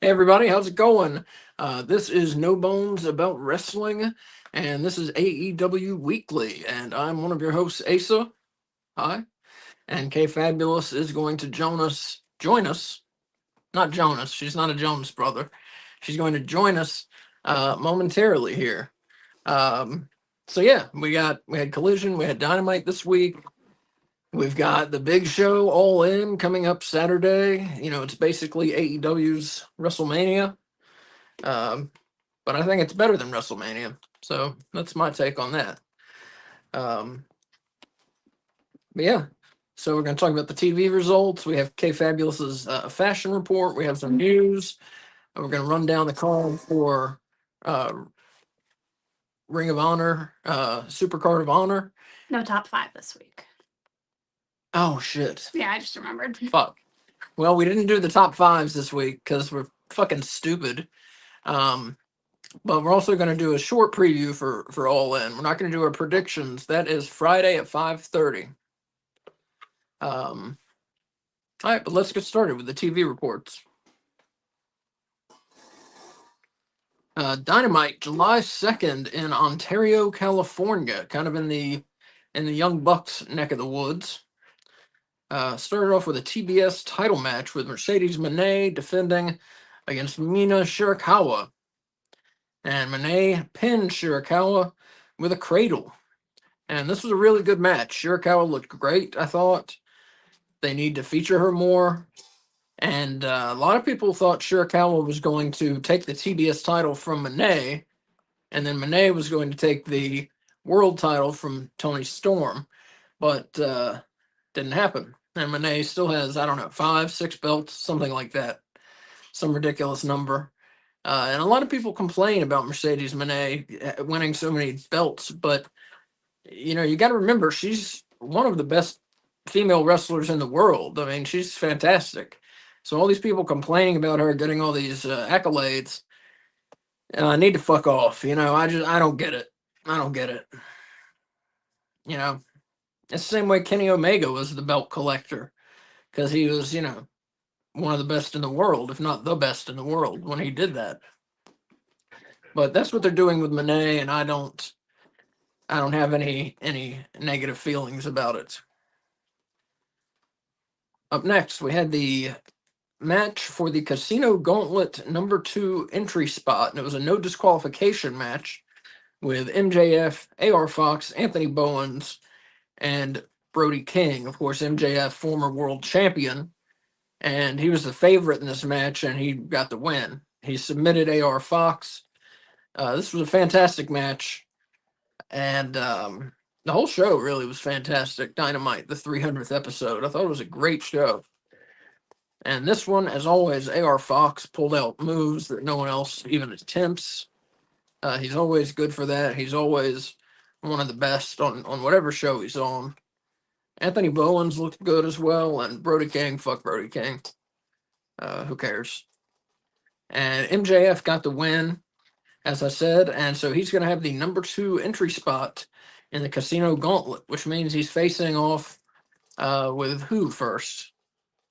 Hey everybody, how's it going? This is No Bones About Wrestling, and this is AEW Weekly, and I'm one of your hosts, Asa. Hi, and Kay Fabulous is going to join us, not Jonas. She's not a Jonas brother. She's going to join us momentarily here. Um, so yeah, we had Collision, we had Dynamite this week. We've got the big show All In coming up Saturday. You know, it's basically AEW's WrestleMania. Um, but I think it's better than WrestleMania. So that's my take on that. Um, but yeah, so we're going to talk about the TV results. We have K Fabulous's fashion report. We have some news. And we're going to run down the card for uh, Ring of Honor, Super Card of Honor. No top 5 this week. Oh shit! Yeah, I just remembered. Fuck. Well, we didn't do the top fives this week because we're fucking stupid. But we're also going to do a short preview for All In. We're not going to do our predictions. That is Friday at 5:30. All right, but let's get started with the TV reports. Dynamite, July 2nd in Ontario, California, kind of in the Young Bucks neck of the woods. Started off with a TBS title match with Mercedes Moné defending against Mina Shirakawa. And Moné pinned Shirakawa with a cradle. And this was a really good match. Shirakawa looked great, I thought. They need to feature her more. And a lot of people thought Shirakawa was going to take the TBS title from Moné, and then Moné was going to take the world title from Tony Storm. But didn't happen. And Moné still has, I don't know, 5, 6 belts, something like that. Some ridiculous number. And a lot of people complain about Mercedes Moné winning so many belts, but you know, you got to remember she's one of the best female wrestlers in the world. I mean, she's fantastic. So all these people complaining about her getting all these accolades, need to fuck off. You know, I don't get it. I don't get it. You know, it's the same way Kenny Omega was the belt collector because he was, you know, one of the best in the world, if not the best in the world when he did that. But that's what they're doing with Moné, and I don't have any negative feelings about it. Up next, we had the match for the Casino Gauntlet number 2 entry spot, and it was a no disqualification match with MJF, AR Fox, Anthony Bowens, and Brody King. Of course, MJF, former world champion, and he was the favorite in this match, and he got the win. He submitted AR Fox. This was a fantastic match, and the whole show really was fantastic. Dynamite, the 300th episode. I thought it was a great show. And this one, as always, AR Fox pulled out moves that no one else even attempts. He's always good for that. He's always one of the best on whatever show he's on. Anthony Bowens looked good as well, and Brody King, fuck Brody King. Who cares? And MJF got the win, as I said, and so he's going to have the number 2 entry spot in the Casino Gauntlet, which means he's facing off with who first?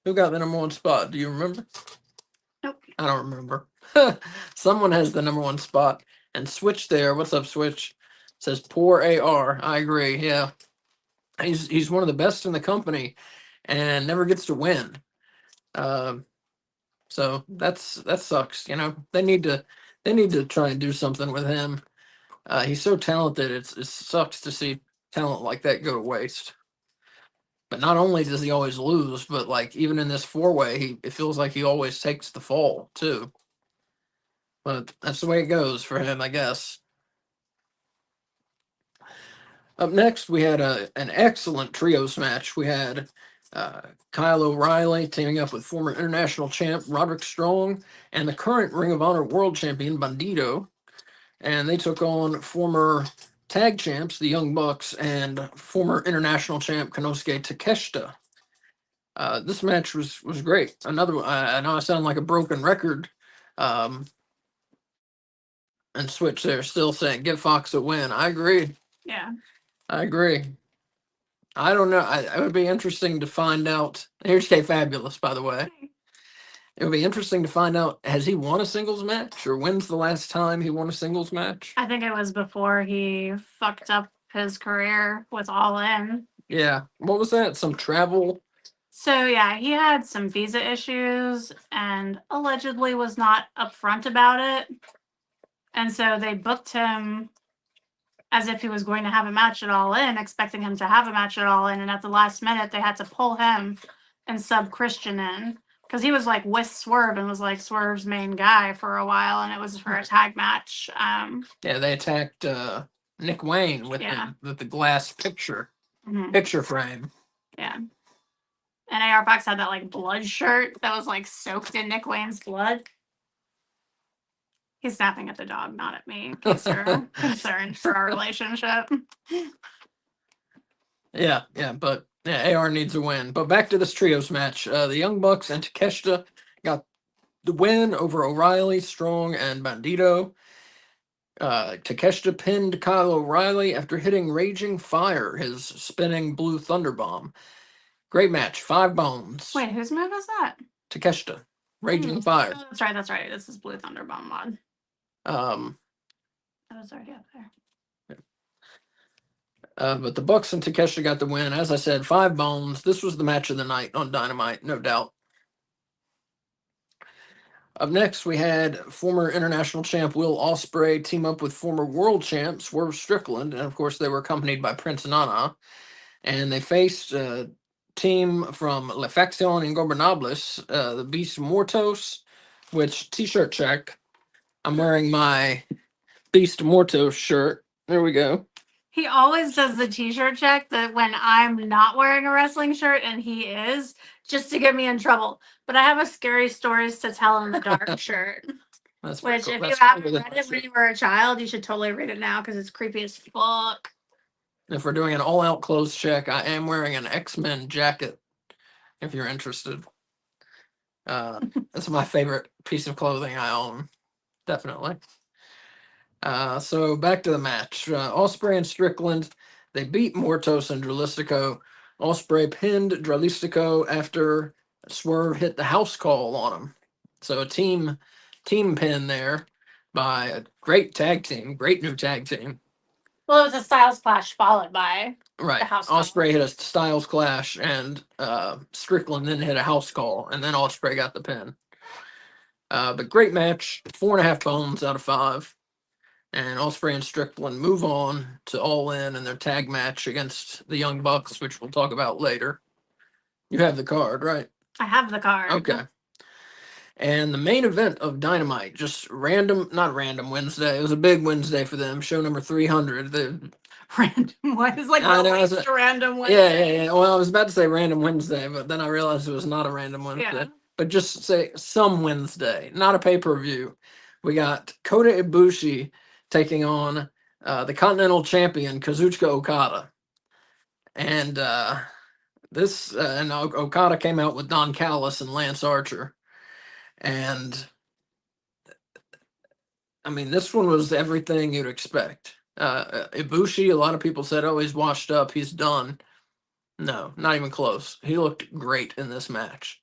Who got the number 1 spot? Do you remember? Nope. I don't remember. Someone has the number 1 spot. And Switch there, what's up, Switch? Says poor AR. I agree. Yeah, he's one of the best in the company, and never gets to win. So that sucks. You know, they need to try and do something with him. He's so talented. It sucks to see talent like that go to waste. But not only does he always lose, but like even in this 4-way, it feels like he always takes the fall too. But that's the way it goes for him, I guess. Up next, we had an excellent trios match. We had Kyle O'Reilly teaming up with former international champ Roderick Strong and the current Ring of Honor world champion Bandito. And they took on former tag champs, the Young Bucks, and former international champ Konosuke Takeshita. This match was great. Another, I know I sound like a broken record, and Switch there still saying give Fox a win. I agree. Yeah. I agree. I don't know. It would be interesting to find out. Here's K Fabulous, by the way. It'll be interesting to find out, has he won a singles match, or when's the last time he won a singles match? I think it was before he fucked up his career with All In. Yeah. What was that? Some travel? So yeah, he had some visa issues and allegedly was not upfront about it. And so they booked him as if he was going to have a match at All In, expecting him to have a match at All In, and at the last minute they had to pull him and sub Christian in. Because he was like with Swerve and was like Swerve's main guy for a while, and it was for a tag match. Yeah, they attacked Nick Wayne with the glass picture frame. Yeah. And AR Fox had that like blood shirt that was like soaked in Nick Wayne's blood. He's snapping at the dog, not at me, in case you're concerned for our relationship. Yeah, but AR needs a win. But back to this trios match. The Young Bucks and Takeshita got the win over O'Reilly, Strong, and Bandito. Takeshita pinned Kyle O'Reilly after hitting Raging Fire, his spinning Blue Thunder Bomb. Great match, 5 bones. Wait, whose move is that? Takeshita, Raging Fire. Oh, that's right. This is Blue Thunder Bomb mod. That was already up there. But the Bucks and Takeshita got the win. As I said, 5 bones. This was the match of the night on Dynamite, no doubt. Up next, we had former international champ Will Ospreay team up with former world champ Swerve Strickland, and of course, they were accompanied by Prince Nana. And they faced a team from La Facción Ingobernables, the Beast Mortos, which t-shirt check. I'm wearing my Beast Mortos shirt. There we go. He always does the t-shirt check that when I'm not wearing a wrestling shirt and he is, just to get me in trouble. But I have a scary stories to tell in the dark shirt. That's which cool. If you haven't read it when you were a child, you should totally read it now because it's creepy as fuck. If we're doing an all-out clothes check, I am wearing an X-Men jacket, if you're interested. That's my favorite piece of clothing I own. Definitely. So back to the match. Ospreay and Strickland, they beat Mortos and Dralistico. Ospreay pinned Dralistico after Swerve hit the house call on him. So a team pin there by a great tag team, great new tag team. Well, it was a Styles Clash followed by right. The house call. Ospreay hit a Styles Clash, and Strickland then hit a house call, and then Ospreay got the pin. But great match, 4.5 bones out of 5. And Ospreay and Strickland move on to All In their tag match against the Young Bucks, which we'll talk about later. You have the card, right? I have the card. Okay. And the main event of Dynamite, just not random Wednesday. It was a big Wednesday for them. Show number 300. Random Wednesday. It's like a random Wednesday. Yeah. Well, I was about to say random Wednesday, but then I realized it was not a random Wednesday. Yeah. But just say some Wednesday, not a pay-per-view. We got Kota Ibushi taking on the Continental Champion Kazuchika Okada, and Okada came out with Don Callis and Lance Archer, and I mean this one was everything you'd expect. Ibushi, a lot of people said, "Oh, he's washed up, he's done." No, not even close. He looked great in this match.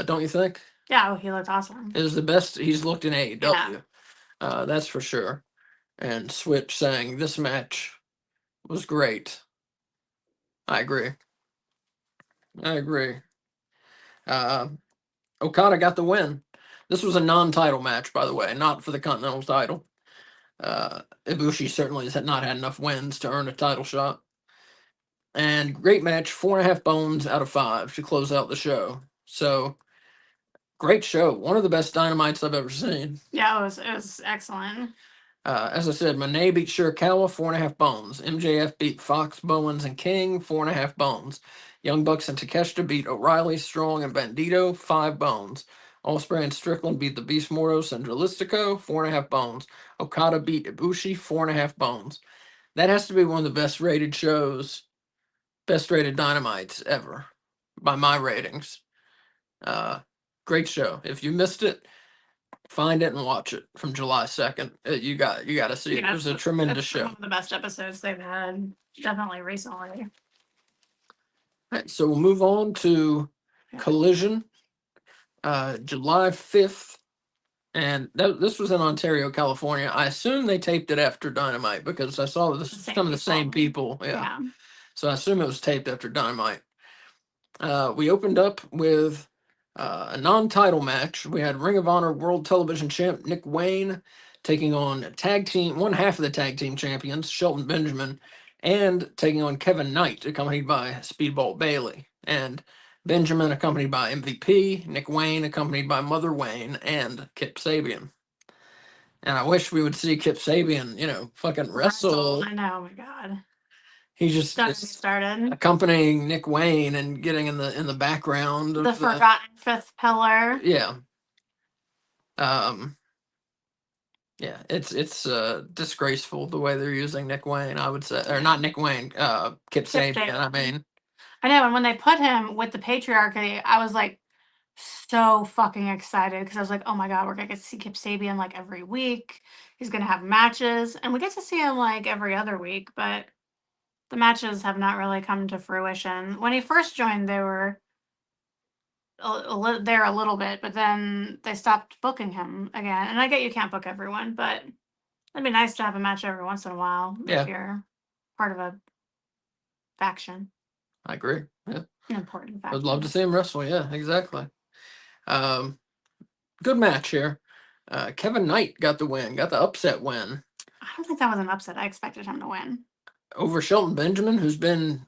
Don't you think? Yeah, he looked awesome. It was the best he's looked in AEW. Yeah. That's for sure. And Switch saying this match was great. I agree. Okada got the win. This was a non-title match, by the way, not for the Continental title. Ibushi certainly has not had enough wins to earn a title shot. And great match, 4.5 bones out of 5 to close out the show. So great show. One of the best Dynamites I've ever seen. Yeah, it was excellent. As I said, Monet beat Shirakawa, 4.5 bones. MJF beat Fox, Bowens, and King, 4.5 bones. Young Bucks and Takeshita beat O'Reilly, Strong, and Bandito, 5 bones. Ospreay and Strickland beat the Beast Mortos and Dralistico, 4.5 bones. Okada beat Ibushi, 4.5 bones. That has to be one of the best rated shows, best rated Dynamites ever, by my ratings. Great show. If you missed it, find it and watch it from July 2nd. You got to see it. It was a tremendous show. One of the best episodes they've had, definitely recently. All right, so we'll move on to Collision. July 5th. And this was in Ontario, California. I assume they taped it after Dynamite because I saw this some of the same people. Yeah. So I assume it was taped after Dynamite. We opened up with a non-title match. We had Ring of Honor World Television Champ Nick Wayne taking on one half of the tag team champions, Shelton Benjamin, and taking on Kevin Knight, accompanied by Speedball Bailey. And Benjamin accompanied by MVP, Nick Wayne accompanied by Mother Wayne, and Kip Sabian. And I wish we would see Kip Sabian, fucking wrestle. I know, oh my god. He just started accompanying Nick Wayne and getting in the background of the forgotten fifth pillar. Yeah. Yeah, it's disgraceful the way they're using Nick Wayne, I would say. Or not Nick Wayne, Kip Sabian, I mean. I know, and when they put him with the patriarchy, I was like so fucking excited because I was like, oh my god, we're gonna get to see Kip Sabian like every week. He's gonna have matches, and we get to see him like every other week, but the matches have not really come to fruition. When he first joined, they were there a little bit, but then they stopped booking him again. And I get you can't book everyone, but it'd be nice to have a match every once in a while if you're part of a faction. I agree. Yeah. An important faction. I'd love to see him wrestle. Yeah, exactly. Good match here. Kevin Knight got the win, got the upset win. I don't think that was an upset. I expected him to win. Over Shelton Benjamin, who's been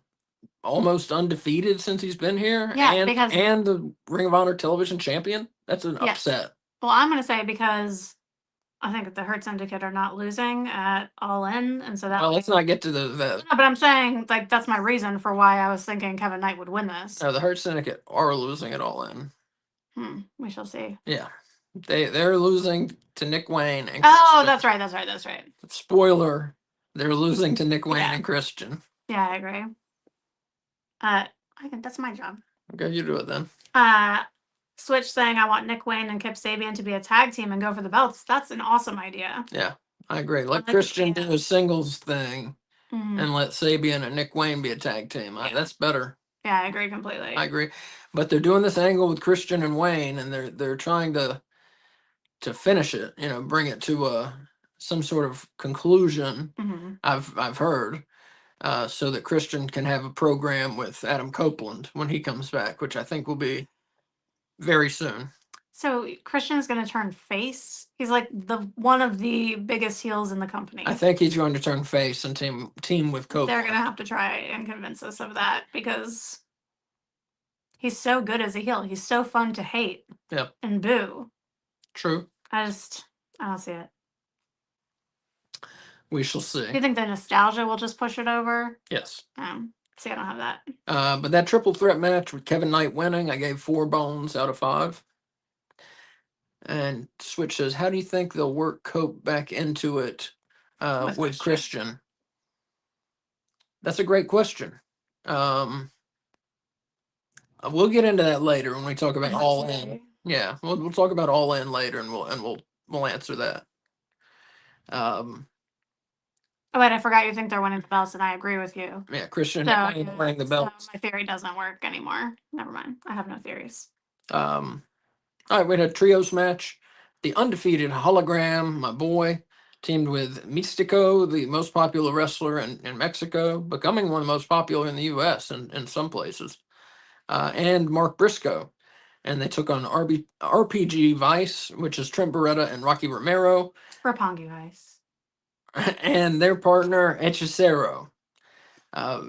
almost undefeated since he's been here. Yeah, and the Ring of Honor television champion. That's an upset. Well, I'm going to say because I think the Hurt Syndicate are not losing at All In, and so that. Well, let's not get to the. No, but I'm saying like that's my reason for why I was thinking Kevin Knight would win this. No, the Hurt Syndicate are losing at All In. We shall see. Yeah, they're losing to Nick Wayne and. Oh, that's right. Spoiler: they're losing to Nick Wayne and Christian. Yeah, I agree. That's my job. Okay, you do it then. Switch saying I want Nick Wayne and Kip Sabian to be a tag team and go for the belts. That's an awesome idea. Yeah, I agree. Let Christian do a singles thing, and let Sabian and Nick Wayne be a tag team. That's better. Yeah, I agree completely. I agree, but they're doing this angle with Christian and Wayne, and they're trying to finish it. Bring it to some sort of conclusion. I've heard. So that Christian can have a program with Adam Copeland when he comes back, which I think will be very soon. So Christian's going to turn face? He's like one of the biggest heels in the company. I think he's going to turn face and team with Copeland. They're going to have to try and convince us of that because he's so good as a heel. He's so fun to hate. Yep. And boo. True. I don't see it. We shall see. Do you think the nostalgia will just push it over? Yes. See, I don't have that. But that triple threat match with Kevin Knight winning, I gave 4 bones out of 5. And Switch says, how do you think they'll work Cope back into it with Christian? That's a great question. We'll get into that later when we talk about All In. Yeah, we'll talk about All In later, and we'll answer that. Oh, wait, I forgot you think they're winning the belts, and I agree with you. Yeah, Christian winning the belts. So my theory doesn't work anymore. Never mind. I have no theories. All right, we had a trios match. The undefeated Hologram, my boy, teamed with Místico, the most popular wrestler in Mexico, becoming one of the most popular in the U.S. in some places, and Mark Briscoe. And they took on RPG Vice, which is Trent Beretta and Rocky Romero. Roppongi Vice. And their partner, Hechicero.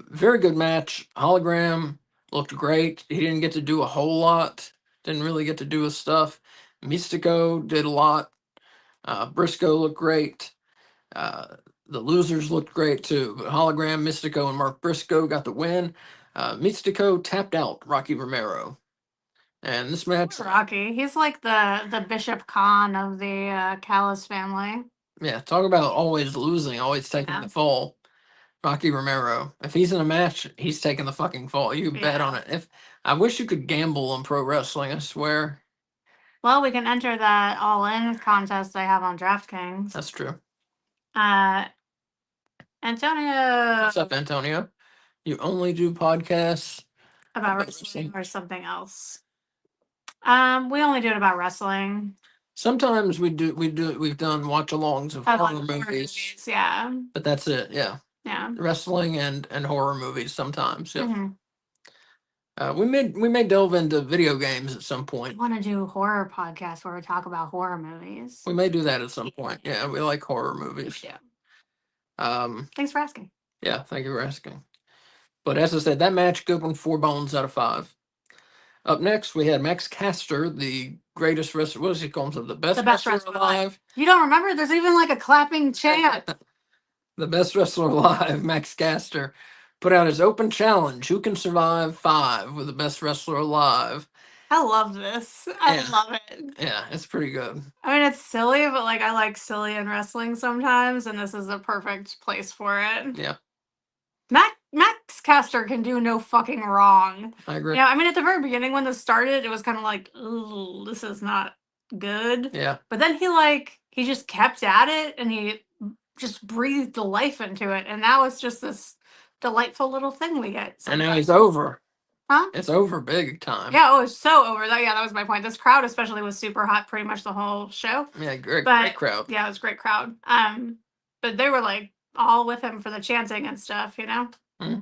Very good match. Hologram looked great. He didn't get to do a whole lot. Didn't really get to do his stuff. Místico did a lot. Briscoe looked great. The losers looked great too. But Hologram, Místico, and Mark Briscoe got the win. Místico tapped out Rocky Romero. And this match... Rocky. He's like the Bishop Khan of the Callis family. Yeah, talk about always losing, always taking the fall. Rocky Romero. If he's in a match, he's taking the fucking fall. You bet on it. I wish you could gamble on pro wrestling, I swear. Well, we can enter that All In contest I have on DraftKings. That's true. Antonio. What's up, Antonio? You only do podcasts about wrestling or something else? We only do it about wrestling. Sometimes we've done watch-alongs of horror movies, Yeah. but that's it. Yeah, Yeah. wrestling and horror movies sometimes. Yeah. Mhm. We may delve into video games at some point. I want to do horror podcast where we talk about horror movies. We may do that at some point. Yeah, we like horror movies. Yeah. Thanks for asking. Yeah, thank you for asking. But as I said, that match good one, 4 bones out of 5. Up next, we had Max Caster, the greatest wrestler. What does he call himself? The best wrestler alive. You don't remember? There's even like a clapping chant. The best wrestler alive, Max Caster, put out his open challenge. Who can survive 5 with the best wrestler alive? I love this. I love it. Yeah, it's pretty good. I mean, it's silly, but like I like silly in wrestling sometimes, and this is a perfect place for it. Yeah. Max Caster can do no fucking wrong. I agree. Yeah, I mean, at the very beginning when this started, it was kind of like, ooh, this is not good. Yeah. But then he just kept at it, and he just breathed the life into it, and now it's just this delightful little thing we get. And now he's over. Huh? It's over big time. Yeah, it's so over. That was my point. This crowd especially was super hot pretty much the whole show. Yeah, great crowd. Yeah, it was a great crowd. But they were like all with him for the chanting and stuff, you know? Mm-hmm.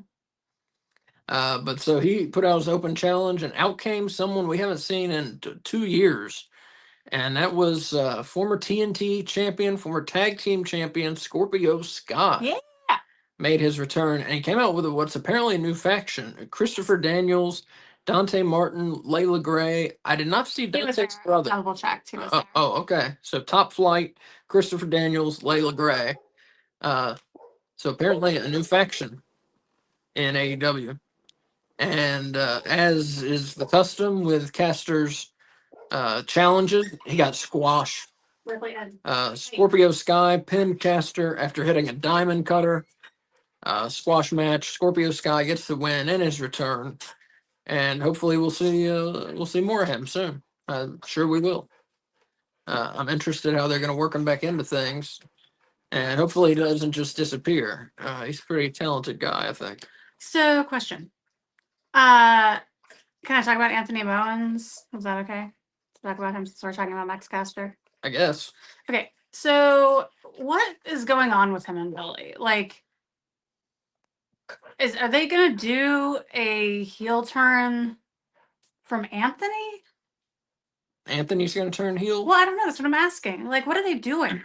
But so he put out his open challenge, and out came someone we haven't seen in 2 years. And that was former TNT champion, former tag team champion, Scorpio Sky. Yeah. Made his return, and he came out with what's apparently a new faction. Christopher Daniels, Dante Martin, Layla Gray. I did not see Dante's brother. Double checked. He was there. Oh, okay. So Top Flight, Christopher Daniels, Layla Gray. So apparently a new faction in AEW. And as is the custom with Caster's challenges, he got squashed. Scorpio Sky pinned Caster after hitting a diamond cutter. Squash match. Scorpio Sky gets the win in his return, and hopefully we'll see more of him soon. I'm sure we will. I'm interested how they're going to work him back into things, and hopefully he doesn't just disappear. He's a pretty talented guy, I think. So, question. Can I talk about Anthony Bowens? Is that okay? To talk about him since we're talking about Max Caster? I guess. Okay, so what is going on with him and Billy? Like, are they gonna do a heel turn from Anthony? Anthony's going to turn heel? Well, I don't know. That's what I'm asking. Like, what are they doing?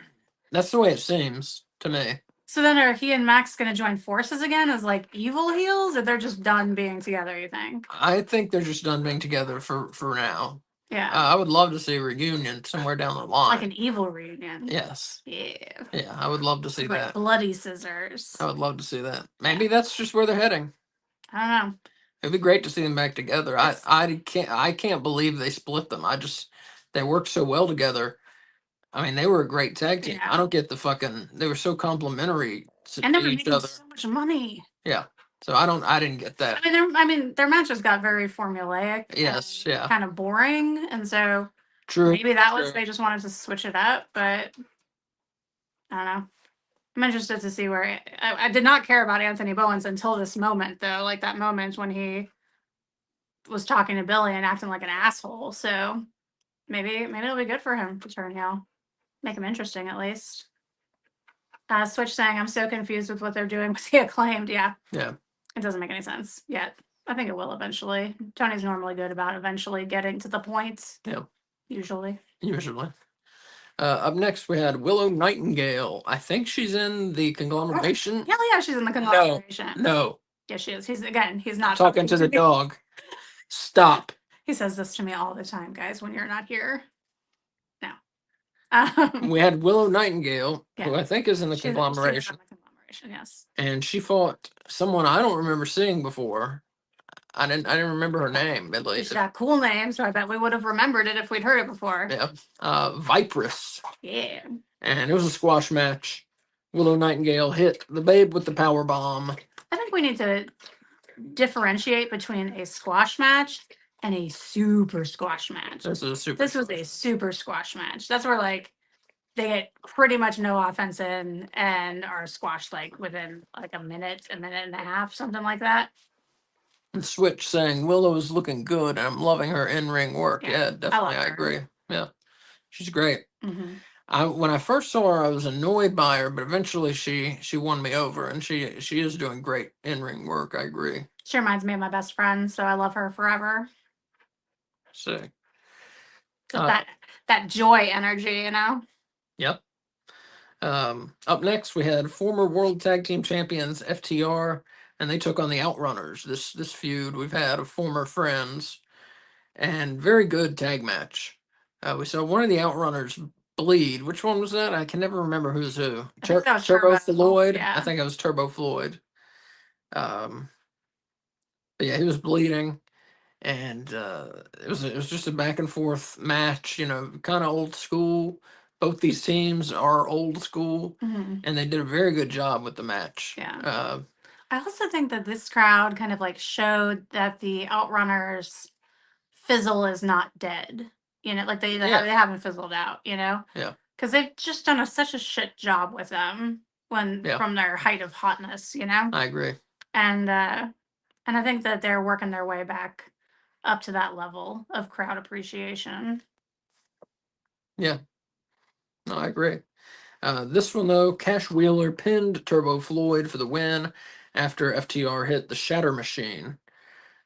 That's the way it seems to me. So then are he and Max going to join forces again as like evil heels, or they're just done being together, you think? I think they're just done being together for now. Yeah. I would love to see a reunion somewhere down the line. Like an evil reunion. Yes. Yeah. Yeah, I would love to see that. Bloody scissors. I would love to see that. Maybe that's just where they're heading. I don't know. It'd be great to see them back together. Yes. I can't believe they split them. They worked so well together. I mean, they were a great tag team. Yeah. I don't get they were so complimentary to and they were each making other. So much money. Yeah. So I didn't get that. I mean, their matches got very formulaic. Yes, yeah. Kind of boring, and so maybe that was they just wanted to switch it up, but I don't know. I'm interested to see where I did not care about Anthony Bowens until this moment, though. Like that moment when he was talking to Billy and acting like an asshole. So maybe it'll be good for him to turn heel, make him interesting at least. Switch saying, I'm so confused with what they're doing with the Acclaimed. Yeah. It doesn't make any sense yet. I think it will eventually. Tony's normally good about eventually getting to the point. Yeah. Usually. Up next, we had Willow Nightingale. I think she's in the conglomeration. Yeah, she's in the conglomeration. No. Yes, she is. He's not talking to the dog. Stop. He says this to me all the time, guys, when you're not here. No. We had Willow Nightingale, who I think is in the conglomeration. She's in the conglomeration, yes. And she fought someone I don't remember seeing before. I didn't remember her name, at least. She's got a cool name, so I bet we would have remembered it if we'd heard it before. Yeah. Vipress. Yeah. And it was a squash match. Willow Nightingale hit the Babe with the power bomb. I think we need to differentiate between a squash match and a super squash match. This was a super squash match. That's where like they get pretty much no offense in and are squashed like within like a minute and a half, something like that. And Switch saying Willow is looking good and I'm loving her in-ring work. Yeah, Yeah, definitely, I her. agree. Yeah, she's great. Mm-hmm. When I first saw her, I was annoyed by her, but eventually she won me over, and she is doing great in-ring work. I agree. She reminds me of my best friend, so I love her forever. So, Just that joy energy, you know. Yep. Up next, we had former World Tag Team Champions FTR, and they took on the Outrunners. This feud we've had of former friends, and very good tag match. We saw one of the Outrunners bleed. Which one was that? I can never remember who's who. I think that was Turbo Turbo. Floyd. Yeah. I think it was Turbo Floyd. But yeah, he was bleeding, and it was just a back and forth match. You know, kind of old school. Both these teams are old school, Mm-hmm. and they did a very good job with the match. Yeah. I also think that this crowd kind of like showed that the Outrunners fizzle is not dead. You know, like they haven't fizzled out. You know. Yeah. Because they've just done such a shit job with them from their height of hotness. You know. I agree. And I think that they're working their way back up to that level of crowd appreciation. Yeah. No, I agree. This one, though, Cash Wheeler pinned Turbo Floyd for the win after FTR hit the Shatter Machine.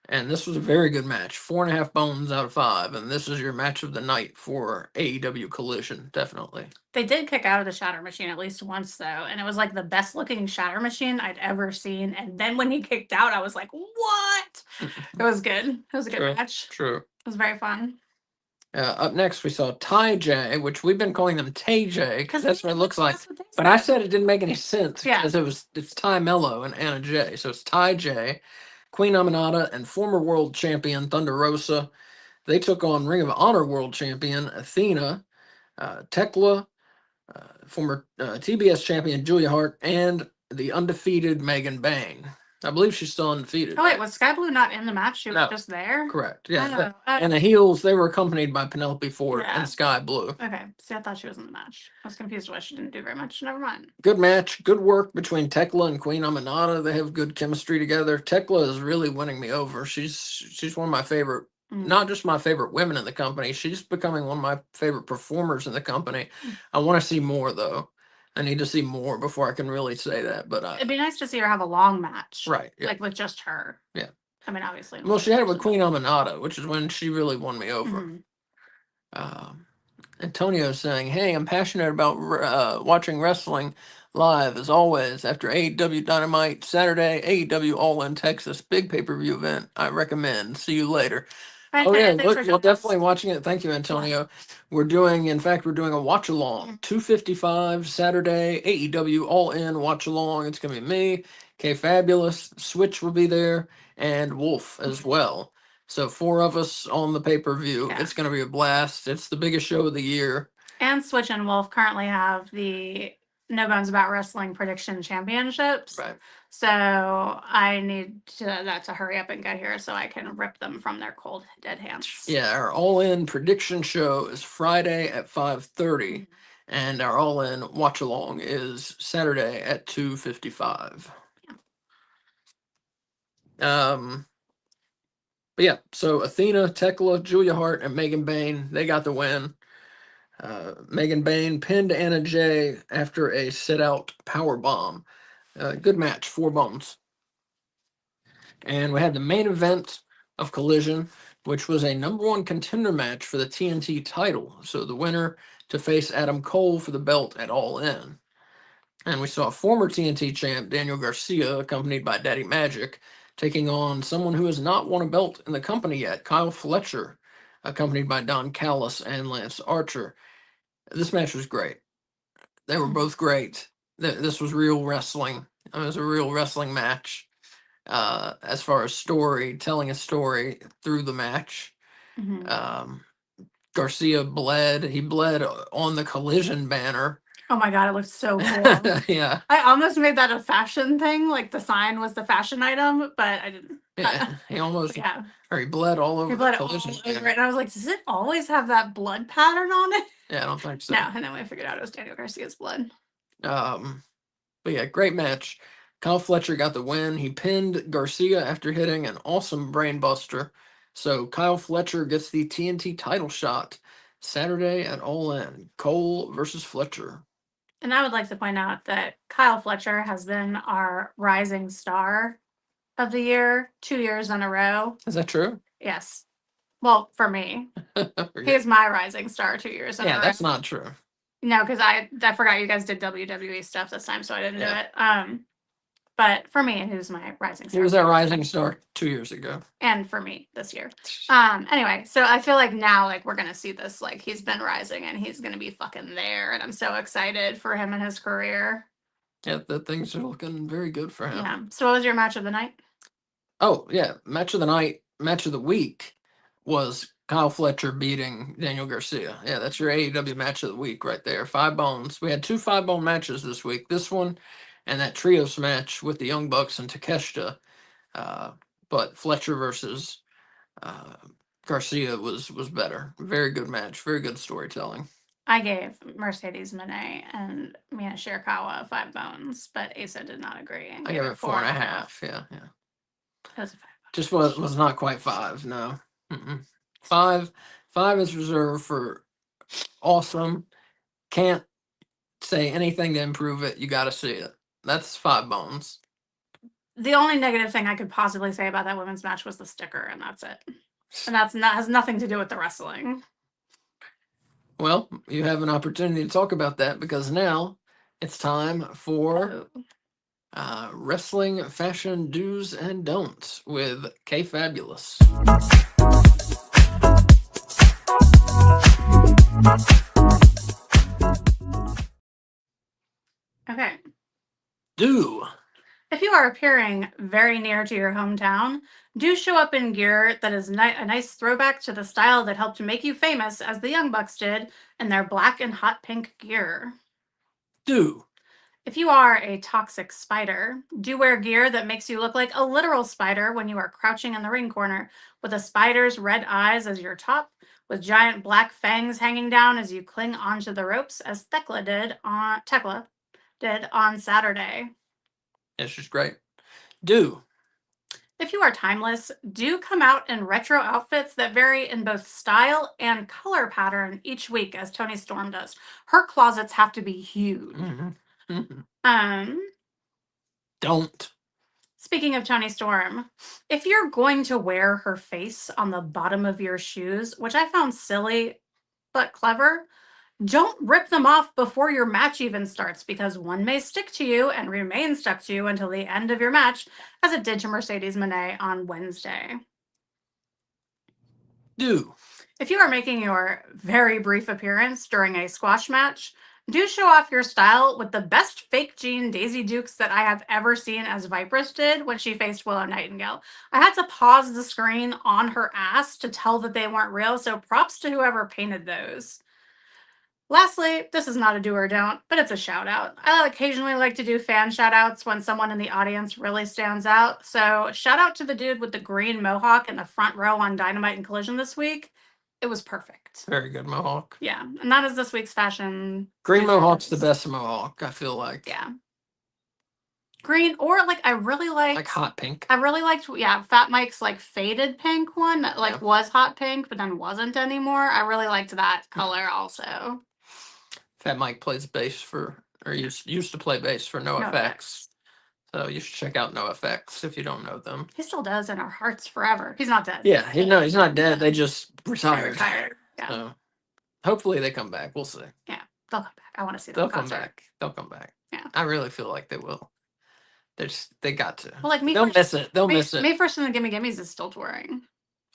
And this was a very good match. 4.5 bones out of 5. And this is your match of the night for AEW Collision, definitely. They did kick out of the Shatter Machine at least once, though. And it was like the best looking Shatter Machine I'd ever seen. And then when he kicked out, I was like, what? It was good. It was a good match. True. It was very fun. Up next, we saw Ty J, which we've been calling them Tay J because that's what it looks like. But I said it didn't make any sense because it's Ty Mello and Anna J. So it's Ty J, Queen Aminata, and former world champion Thunder Rosa. They took on Ring of Honor world champion Athena, Tekla, former TBS champion Julia Hart, and the undefeated Megan Bang. I believe she's still undefeated. Oh, wait, was Sky Blue not in the match? She was just there? Correct. Yeah. And the heels, they were accompanied by Penelope Ford and Sky Blue. Okay. See, I thought she was in the match. I was confused why she didn't do very much. Never mind. Good match. Good work between Tekla and Queen Aminata. They have good chemistry together. Tekla is really winning me over. She's one of my favorite, not just my favorite women in the company. She's becoming one of my favorite performers in the company. I want to see more, though. I need to see more before I can really say that. But it'd be nice to see her have a long match. Right. Yeah. Like with just her. Yeah. I mean, obviously. Well, she had it with Queen Aminata, which is when she really won me over. Antonio saying, "Hey, I'm passionate about watching wrestling live as always. After AEW Dynamite Saturday, AEW All In Texas, big pay-per-view event. I recommend. See you later." Oh yeah, look, we're definitely watching it. Thank you, Antonio. We're doing a watch along. 2:55 Saturday, AEW All In watch along. It's gonna be me, Kay Fabulous, Switch will be there, and Wolf as well. So 4 of us on the pay-per-view. Yeah. It's gonna be a blast. It's the biggest show of the year. And Switch and Wolf currently have the No Bones About Wrestling Prediction Championships. Right. So I need that to hurry up and get here so I can rip them from their cold dead hands. Yeah, our All In prediction show is Friday at 5:30, and our All In watch along is Saturday at 2:55. Yeah. But yeah, so Athena, Tekla, Julia Hart, and Megan Bain, they got the win. Megan Bain pinned Anna Jay after a sit-out power bomb. Good match, 4 bones. And we had the main event of Collision, which was a #1 contender match for the TNT title. So the winner to face Adam Cole for the belt at All In. And we saw former TNT champ Daniel Garcia, accompanied by Daddy Magic, taking on someone who has not won a belt in the company yet, Kyle Fletcher, accompanied by Don Callis and Lance Archer. This match was great. They were both great. This was real wrestling. It was a real wrestling match. As far as telling a story through the match. Garcia bled. He bled on the Collision banner. Oh my god, it looked so cool. Yeah. I almost made that a fashion thing, like the sign was the fashion item, but I didn't. Yeah, he almost. Yeah. Or he bled all over the Collision banner. And I was like, does it always have that blood pattern on it? Yeah, I don't think so. No, and then we figured out it was Daniel Garcia's blood. But yeah, great match. Kyle Fletcher got the win. He pinned Garcia after hitting an awesome brainbuster. So Kyle Fletcher gets the TNT title shot Saturday at All In. Cole versus Fletcher. And I would like to point out that Kyle Fletcher has been our rising star of the year 2 years in a row. Is that true? Yes. Well, for me, he's my rising star 2 years in a row. Yeah, that's not true. No, because I forgot you guys did WWE stuff this time, so I didn't do Yeah. it. But for me, who's my rising He star? was our rising star 2 years ago. And for me this year. Anyway, so I feel like now, like, we're gonna see this, like, he's been rising and he's gonna be fucking there, and I'm so excited for him and his career. Yeah, the things are looking very good for him. Yeah. So what was your match of the night? Oh, yeah. Match of the night, match of the week was Kyle Fletcher beating Daniel Garcia. Yeah, that's your AEW match of the week right there. 5 bones. We had 2 5-bone matches this week. This one and that trios match with the Young Bucks and Takeshita. But Fletcher versus Garcia was better. Very good match. Very good storytelling. I gave Mercedes Moné and Mina Shirakawa 5 bones, but Asa did not agree. And I gave it 4.5. Yeah. It was a 5 bone. Just was not quite 5. No. 5 is reserved for awesome. Can't say anything to improve it. You got to see it. That's 5 bones. The only negative thing I could possibly say about that women's match was the sticker, and that's it. And has nothing to do with the wrestling. Well, you have an opportunity to talk about that because now it's time for wrestling fashion do's and don'ts with Kay Fabulous. Okay. Do. If you are appearing very near to your hometown, do show up in gear that is a nice throwback to the style that helped make you famous, as the Young Bucks did in their black and hot pink gear. Do. If you are a toxic spider, do wear gear that makes you look like a literal spider when you are crouching in the ring corner, with a spider's red eyes as your top, with giant black fangs hanging down as you cling onto the ropes, as Tekla did on Saturday. It's just great. Do. If you are timeless, do come out in retro outfits that vary in both style and color pattern each week, as Toni Storm does. Her closets have to be huge. Don't. Speaking of Toni Storm, if you're going to wear her face on the bottom of your shoes, which I found silly but clever, don't rip them off before your match even starts, because one may stick to you and remain stuck to you until the end of your match, as it did to Mercedes Moné on Wednesday. Do. If you are making your very brief appearance during a squash match, do show off your style with the best fake jean Daisy Dukes that I have ever seen, as Vipress did when she faced Willow Nightingale. I had to pause the screen on her ass to tell that they weren't real, so props to whoever painted those. Lastly, this is not a do or don't, but it's a shout out. I occasionally like to do fan shout outs when someone in the audience really stands out. So shout out to the dude with the green mohawk in the front row on Dynamite and Collision this week. It was perfect. Very good mohawk. Yeah, and that is this week's fashion. Green mohawk's the best mohawk, I feel like. Yeah. Green, or like I really liked like hot pink. I really liked Fat Mike's like faded pink one that like was hot pink but then wasn't anymore. I really liked that color also. Fat Mike plays bass used to play bass for NoFX. So you should check out NoFX if you don't know them. He still does in our hearts forever. He's not dead. Yeah, he's not dead. They just retired. Yeah. So hopefully they come back. We'll see. Yeah, they'll come back. I want to see them. They'll come back. They'll come back. Yeah. I really feel like they will. They got to. Well, like me, they'll miss it. They'll miss it. May First and the Gimme Gimmes is still touring.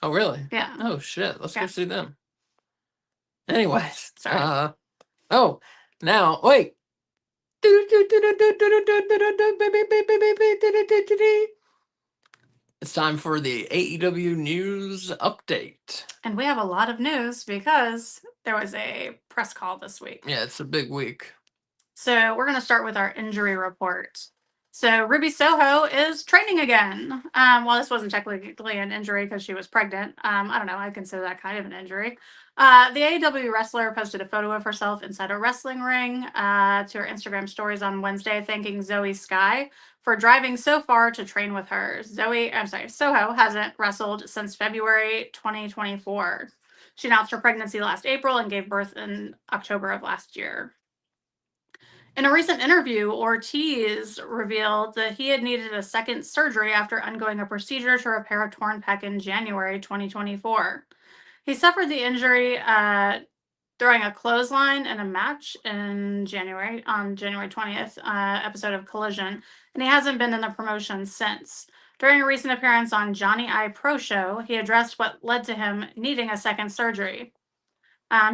Oh really? Yeah. Oh shit. Let's go see them. Anyways. Sorry. Oh, now wait. It's time for the AEW news update. And we have a lot of news because there was a press call this week. Yeah, it's a big week. So we're going to start with our injury report. So Ruby Soho is training again. Well, this wasn't technically an injury because she was pregnant. I don't know. I consider that kind of an injury. The AEW wrestler posted a photo of herself inside a wrestling ring to her Instagram stories on Wednesday, thanking Zoe Sky for driving so far to train with her. Soho hasn't wrestled since February 2024. She announced her pregnancy last April and gave birth in October of last year. In a recent interview, Ortiz revealed that he had needed a second surgery after undergoing a procedure to repair a torn pec in January 2024. He suffered the injury throwing a clothesline in a match in January, on January 20th, episode of Collision, and he hasn't been in the promotion since. During a recent appearance on Johnny I Pro Show, he addressed what led to him needing a second surgery.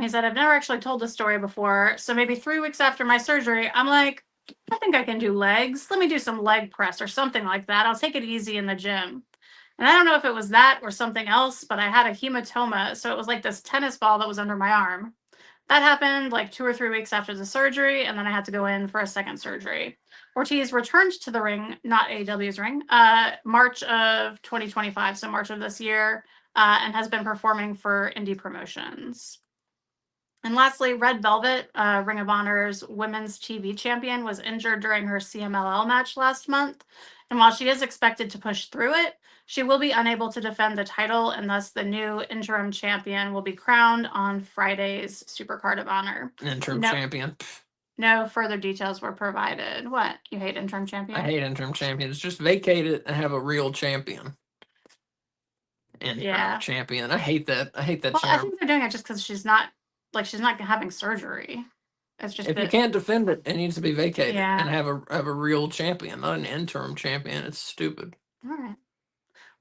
He said, I've never actually told this story before, so maybe 3 weeks after my surgery, I'm like, I think I can do legs. Let me do some leg press or something like that. I'll take it easy in the gym. And I don't know if it was that or something else, but I had a hematoma, so it was like this tennis ball that was under my arm. That happened like 2 or 3 weeks after the surgery, and then I had to go in for a second surgery. Ortiz returned to the ring, not AEW's ring, March of 2025, so March of this year, and has been performing for indie promotions. And lastly, Red Velvet, Ring of Honor's women's TV champion, was injured during her CMLL match last month. And while she is expected to push through it, she will be unable to defend the title, and thus the new interim champion will be crowned on Friday's Supercard of Honor. Interim champion. No further details were provided. What? You hate interim champion? I hate interim champions. Just vacate it and have a real champion. Champion. I hate that. I hate that. Well, I think they're doing it just because she's not having surgery. It's just if you can't defend it, it needs to be vacated and have a real champion, not an interim champion. It's stupid. All right.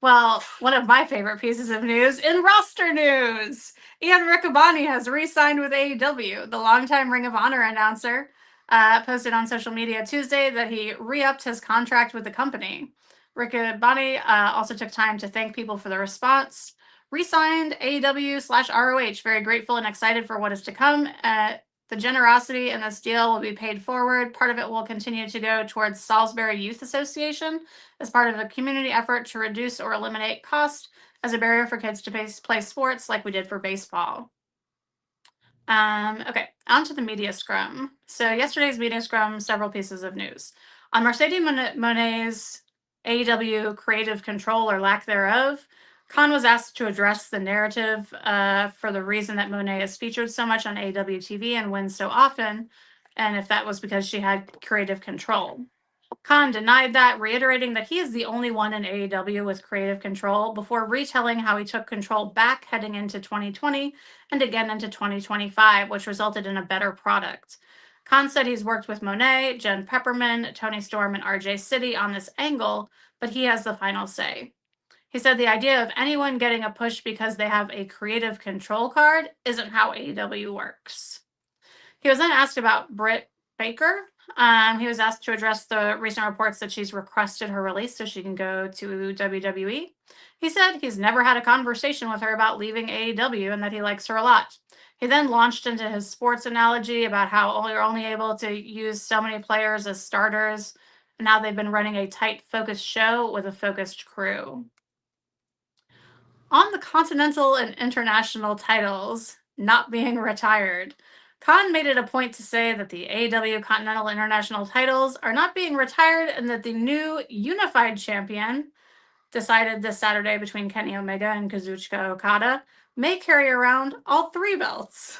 Well, one of my favorite pieces of news in roster news. Ian Riccaboni has re-signed with AEW. The longtime Ring of Honor announcer posted on social media Tuesday that he re-upped his contract with the company. Riccaboni also took time to thank people for the response. Re-signed AEW/ROH. Very grateful and excited for what is to come. The generosity in this deal will be paid forward. Part of it will continue to go towards Salisbury Youth Association as part of a community effort to reduce or eliminate cost as a barrier for kids to play sports like we did for baseball. Okay, on to the media scrum. So yesterday's media scrum, several pieces of news. On Mercedes Moné's AEW creative control or lack thereof, Khan was asked to address the narrative for the reason that Monet is featured so much on AEW TV and wins so often, and if that was because she had creative control. Khan denied that, reiterating that he is the only one in AEW with creative control, before retelling how he took control back heading into 2020 and again into 2025, which resulted in a better product. Khan said he's worked with Monet, Jen Pepperman, Tony Storm, and RJ City on this angle, but he has the final say. He said the idea of anyone getting a push because they have a creative control card isn't how AEW works. He was then asked about Britt Baker. He was asked to address the recent reports that she's requested her release so she can go to WWE. He said he's never had a conversation with her about leaving AEW and that he likes her a lot. He then launched into his sports analogy about how you're only able to use so many players as starters, and how they've been running a tight, focused show with a focused crew. On the Continental and International titles not being retired, Khan made it a point to say that the AEW Continental International titles are not being retired and that the new unified champion, decided this Saturday between Kenny Omega and Kazuchika Okada, may carry around all 3 belts.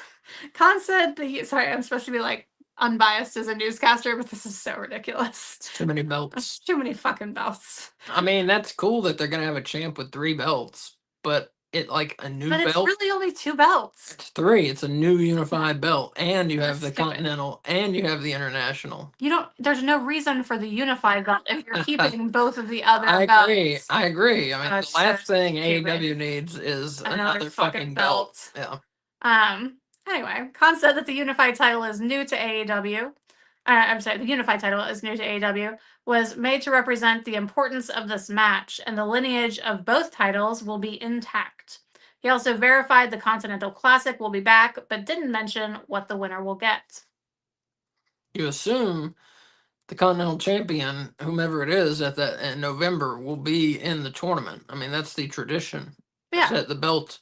Khan said I'm supposed to be like unbiased as a newscaster, but this is so ridiculous. It's too many belts. It's too many fucking belts. I mean, that's cool that they're going to have a champ with 3 belts. But a new belt. But it's really only 2 belts. It's 3. It's a new unified belt, and you have the Continental, and you have the International. There's no reason for the unified belt if you're keeping both of the other belts. I agree. I mean, the last thing AEW needs is another fucking belt. Yeah. Anyway, Khan said that the unified title is new to AEW. The unified title is new to AEW, was made to represent the importance of this match, and the lineage of both titles will be intact. He also verified the Continental Classic will be back, but didn't mention what the winner will get. You assume the Continental Champion, whomever it is, in November will be in the tournament. I mean, that's the tradition. Yeah. That the belt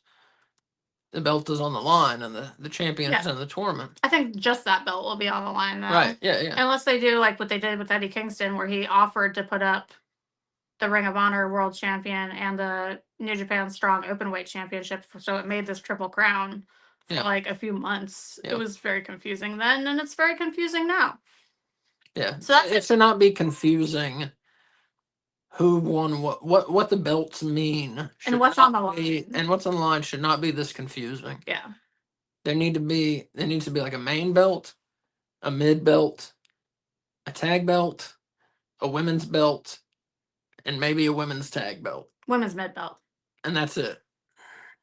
the belt is on the line and the champion is Yeah. in the tournament. I think just that belt will be on the line though. Right. Yeah. Unless they do like what they did with Eddie Kingston, where he offered to put up the Ring of Honor World Champion and the New Japan Strong Openweight Championship. So it made this triple crown for like a few months. Yeah. It was very confusing then, and it's very confusing now. Yeah. So that's it should not be confusing who won what the belts mean. And what's on the line. And what's on the line should not be this confusing. Yeah. There needs to be like a main belt, a mid belt, a tag belt, a women's belt, and maybe a women's tag belt. Women's mid belt. And that's it.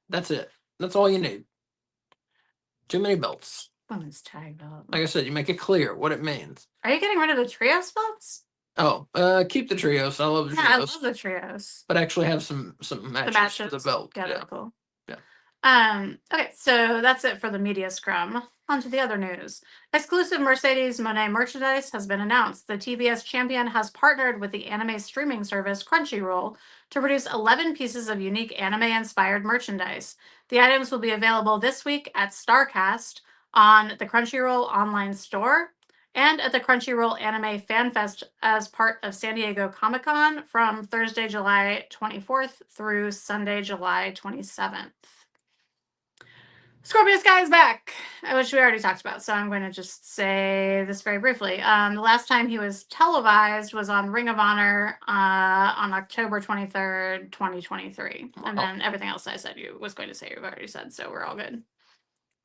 That's it. That's all you need. Too many belts. Women's tag belt. Like I said, you make it clear what it means. Are you getting rid of the trios belts? Oh, keep the trios. I love the trios. I love the trios. But actually have some matches for the belt. Yeah, that'd be cool. Yeah. Okay, so that's it for the media scrum. On to the other news. Exclusive Mercedes Moné merchandise has been announced. The TBS champion has partnered with the anime streaming service Crunchyroll to produce 11 pieces of unique anime-inspired merchandise. The items will be available this week at StarCast, on the Crunchyroll online store, and at the Crunchyroll Anime Fan Fest as part of San Diego Comic-Con from Thursday, July 24th through Sunday, July 27th. Scorpio Sky is back, which we already talked about, so I'm going to just say this very briefly. The last time he was televised was on Ring of Honor on October 23rd, 2023. Wow. And then everything else I said you was going to say you've already said, so we're all good.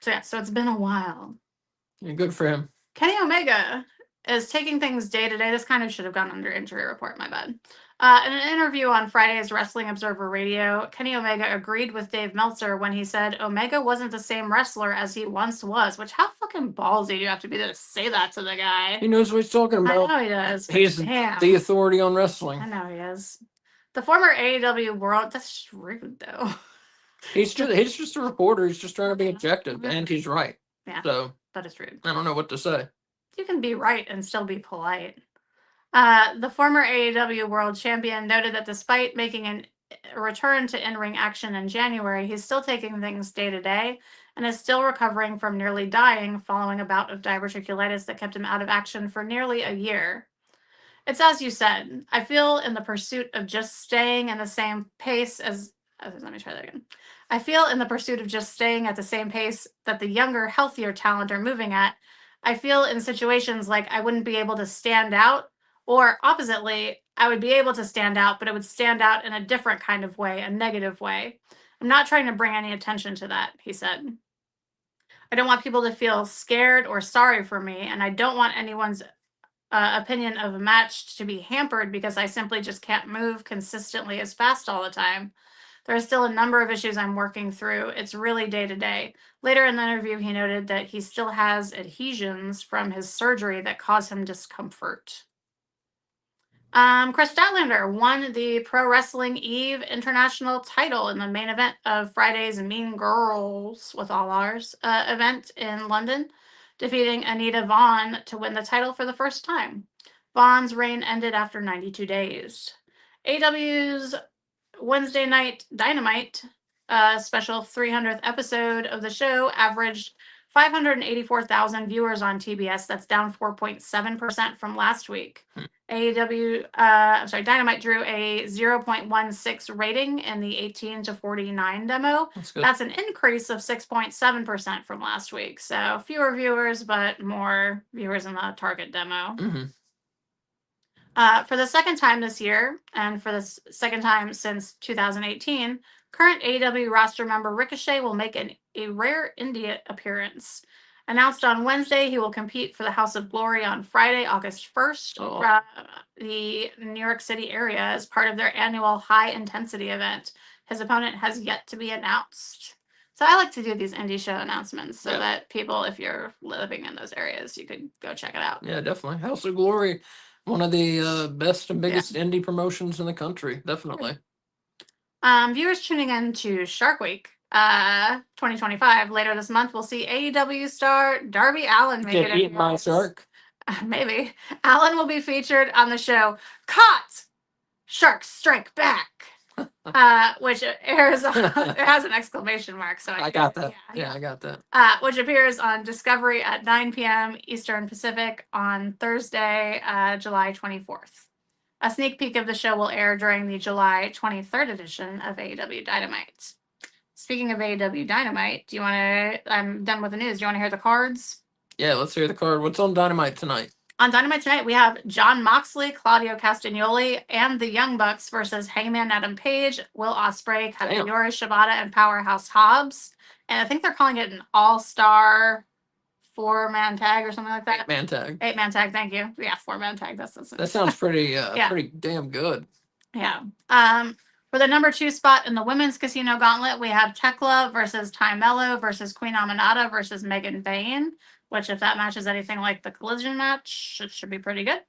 So yeah, so it's been a while. Yeah, good for him. Kenny Omega is taking things day to day. This kind of should have gone under injury report, my bad. In an interview on Friday's Wrestling Observer Radio, Kenny Omega agreed with Dave Meltzer when he said Omega wasn't the same wrestler as he once was, which how fucking ballsy do you have to be to say that to the guy? He knows what he's talking about. I know he does. He's the authority on wrestling. I know he is. The former AEW World, that's just rude though. He's just a reporter. He's just trying to be objective, and he's right. Yeah, so that is rude. I don't know what to say. You can be right and still be polite. The former AEW World Champion noted that despite making a return to in-ring action in January, he's still taking things day to day and is still recovering from nearly dying following a bout of diverticulitis that kept him out of action for nearly a year. It's as you said. I feel in the pursuit of just staying in the same pace as... let me try that again. I feel in the pursuit of just staying at the same pace that the younger, healthier talent are moving at. I feel in situations like I wouldn't be able to stand out, or oppositely, I would be able to stand out, but it would stand out in a different kind of way, a negative way. I'm not trying to bring any attention to that, he said. I don't want people to feel scared or sorry for me, and I don't want anyone's opinion of a match to be hampered because I simply just can't move consistently as fast all the time. There are still a number of issues I'm working through. It's really day to day. Later in the interview, he noted that he still has adhesions from his surgery that cause him discomfort. Chris Statlander won the Pro Wrestling Eve International title in the main event of Friday's Mean Girls with All Ours event in London, defeating Anita Vaughn to win the title for the first time. Vaughn's reign ended after 92 days. AEW's Wednesday Night Dynamite special 300th episode of the show averaged 584,000 viewers on TBS. That's down 4.7% from last week. Dynamite drew a 0.16 rating in the 18 to 49 demo. That's an increase of 6.7% from last week. So fewer viewers, but more viewers in the target demo. Mm-hmm. For the second time this year, and for the second time since 2018, current AEW roster member Ricochet will make a rare indie appearance. Announced on Wednesday, he will compete for the House of Glory on Friday, August 1st, the New York City area as part of their annual high-intensity event. His opponent has yet to be announced. So I like to do these indie show announcements so that people, if you're living in those areas, you could go check it out. Yeah, definitely. House of Glory, one of the best and biggest indie promotions in the country. Definitely. Viewers tuning in to Shark Week 2025 later this month will see AEW star Darby Allin make it. Eat my shark. Maybe. Allin will be featured on the show Caught! Sharks Strike Back. which airs on, it has an exclamation mark, so I got that. Yeah, I got that. which appears on Discovery at 9 p.m. Eastern Pacific on Thursday, July 24th. A sneak peek of the show will air during the July 23rd edition of AEW Dynamite. Speaking of AEW Dynamite, do you want to? I'm done with the news. Do you want to hear the cards? Yeah, let's hear the card. What's on Dynamite tonight? On Dynamite tonight, we have Jon Moxley, Claudio Castagnoli, and the Young Bucks versus Hangman Adam Page, Will Ospreay, Katsuyori Shibata, and Powerhouse Hobbs. And I think they're calling it an all-star 4-man tag or something like that. 8-man tag. 8-man tag. Thank you. Yeah, 4-man tag. That sounds pretty, pretty damn good. Yeah. For the number 2 spot in the women's casino gauntlet, we have Tekla versus Ty Mello versus Queen Aminata versus Megan Bayne, which if that matches anything like the collision match, it should be pretty good.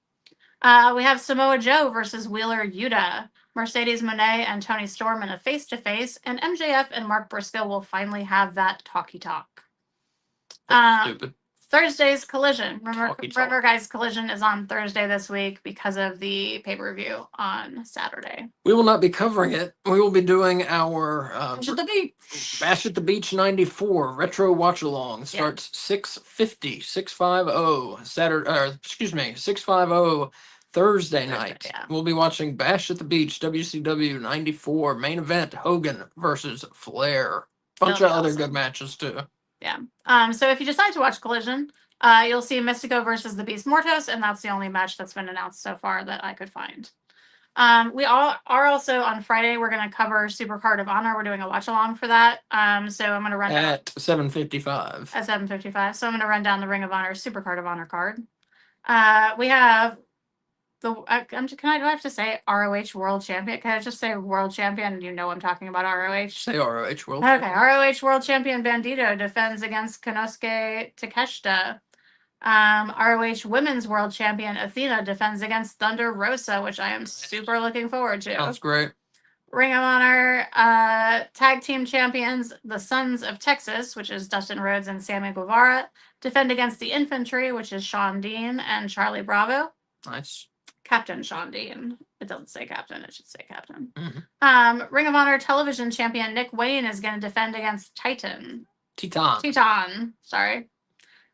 We have Samoa Joe versus Wheeler Yuta, Mercedes Moné and Tony Storm in a face-to-face, and MJF and Mark Briscoe will finally have that talky talk. Stupid. Thursday's Collision. Remember, guys, Collision is on Thursday this week because of the pay-per-view on Saturday. We will not be covering it. We will be doing our Bash at the Beach. Bash at the Beach 94 retro watch along. Starts 6:50, 6:50 Saturday. Excuse me, 6:50 Thursday night. Yeah. We'll be watching Bash at the Beach WCW 94 main event. Hogan versus Flair. Bunch of other good matches too. Yeah. So if you decide to watch Collision, you'll see Mystico versus the Beast Mortos, and that's the only match that's been announced so far that I could find. We all are also on Friday. We're going to cover Supercard of Honor. We're doing a watch along for that. So I'm going to run at 7:55. At 7:55. So I'm going to run down the Ring of Honor Supercard of Honor card. We have do I have to say ROH World Champion? Can I just say World Champion? And you know I'm talking about ROH. Say ROH World. Okay, ROH World Champion Bandito defends against Konosuke Takeshita. ROH Women's World Champion Athena defends against Thunder Rosa, which I am super looking forward to. Sounds great. Ring of Honor Tag Team Champions, the Sons of Texas, which is Dustin Rhodes and Sammy Guevara, defend against the Infantry, which is Sean Dean and Charlie Bravo. Nice. Captain Sean Dean. It doesn't say captain, it should say captain. Mm-hmm. Ring of Honor Television Champion Nick Wayne is going to defend against Titan, sorry.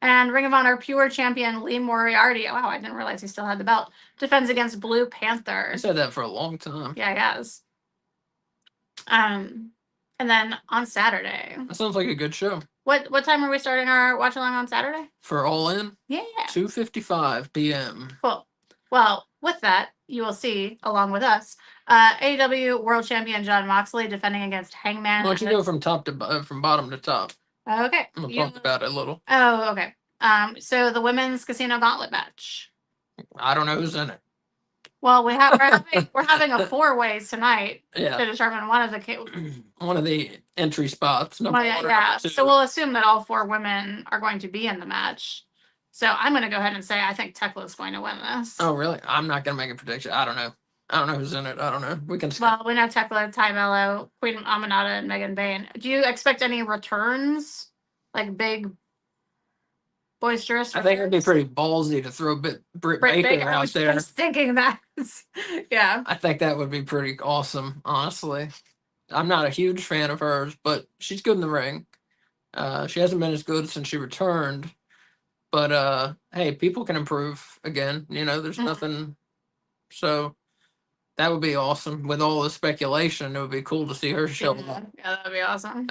And Ring of Honor Pure Champion Lee Moriarty, wow, I didn't realize he still had the belt, defends against Blue Panther. I said that for a long time. Yeah, he has. And then on Saturday. That sounds like a good show. What time are we starting our watch along on Saturday? For All In? Yeah. 2:55 p.m. Cool. Well, with that, you will see, along with us, AEW World Champion Jon Moxley defending against Hangman. Why don't you go from from bottom to top? Okay. I'm gonna talk about it a little. Oh, okay. So the women's casino gauntlet match. I don't know who's in it. Well, we're having a 4-way tonight to determine one of the entry spots. So we'll assume that all 4 women are going to be in the match. So I'm going to go ahead and say I think Tekla is going to win this. Oh, really? I'm not going to make a prediction. I don't know. I don't know who's in it. I don't know. We can. Well, we know Tekla, Ty Mello, Queen Aminata, and Megan Bayne. Do you expect any returns? Like big, boisterous returns? I think it'd be pretty ballsy to throw Britt Baker out there. I was thinking that. Yeah. I think that would be pretty awesome, honestly. I'm not a huge fan of hers, but she's good in the ring. She hasn't been as good since she returned. But hey, people can improve again. You know, there's nothing. So that would be awesome. With all the speculation, it would be cool to see her show up. Yeah, that'd be awesome.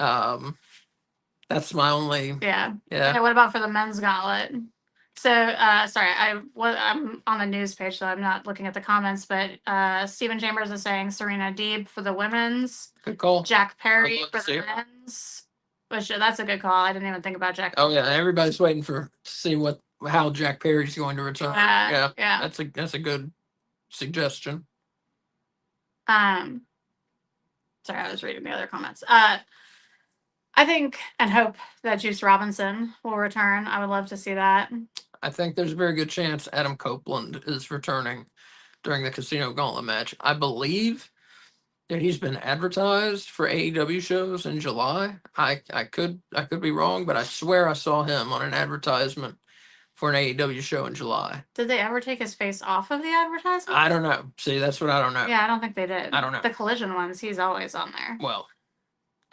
That's my only. Yeah. Yeah. Okay, what about for the men's gauntlet? So, sorry, I'm on the news page, so I'm not looking at the comments. But Stephen Chambers is saying Serena Deeb for the women's. Good call. Jack Perry for the men's. Which that's a good call. I didn't even think about Jack. Oh yeah, everybody's waiting to see how Jack Perry's going to return. Yeah. That's a good suggestion. Sorry, I was reading the other comments. I think and hope that Juice Robinson will return. I would love to see that. I think there's a very good chance Adam Copeland is returning during the Casino Gauntlet match. I believe that he's been advertised for AEW shows in July. I could be wrong, but I swear I saw him on an advertisement for an AEW show in July. Did they ever take his face off of the advertisement? I don't know. See, that's what I don't know. Yeah, I don't think they did. I don't know. The Collision ones, he's always on there. Well,